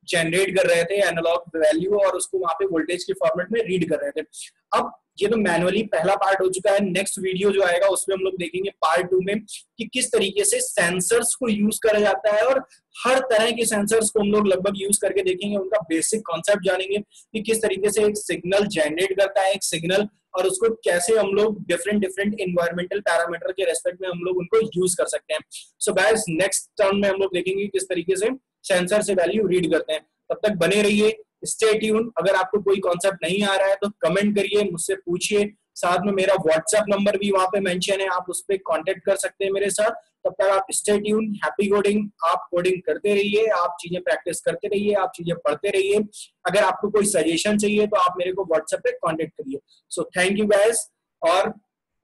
जनरेट कर रहे थे एनालॉग वैल्यू, और उसको वहां पे वोल्टेज के फॉर्मेट में रीड कर रहे थे। अब ये तो मैनुअली पहला पार्ट हो चुका है। नेक्स्ट वीडियो जो आएगा उसमें हम लोग देखेंगे पार्ट 2 में कि किस तरीके से सेंसर्स को यूज करा जाता है, और हर तरह के सेंसर्स को हम लोग लगभग यूज करके देखेंगे, उनका बेसिक कॉन्सेप्ट जानेंगे कि किस तरीके से एक सिग्नल जनरेट करता है एक सिग्नल, और उसको कैसे हम लोग डिफरेंट डिफरेंट एनवायरमेंटल पैरामीटर के रेस्पेक्ट में हम लोग उनको यूज कर सकते हैं। सो गाइस, नेक्स्ट टर्म में हम लोग देखेंगे किस तरीके से सेंसर से वैल्यू रीड करते हैं। तब तक बने रहिए, स्टे ट्यून। अगर आपको कोई कॉन्सेप्ट नहीं आ रहा है तो कमेंट करिए, मुझसे पूछिए। साथ में मेरा व्हाट्सएप नंबर भी वहां पे मेंशन है, आप उस पर कांटेक्ट कर सकते हैं मेरे साथ। तब तक आप स्टे ट्यून, हैप्पी कोडिंग। आप कोडिंग करते रहिए, आप चीजें प्रैक्टिस करते रहिए, आप चीजें पढ़ते रहिए। अगर आपको कोई सजेशन चाहिए तो आप मेरे को व्हाट्सएप पे कांटेक्ट करिए। सो थैंक यू गाइस, और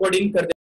कोडिंग करते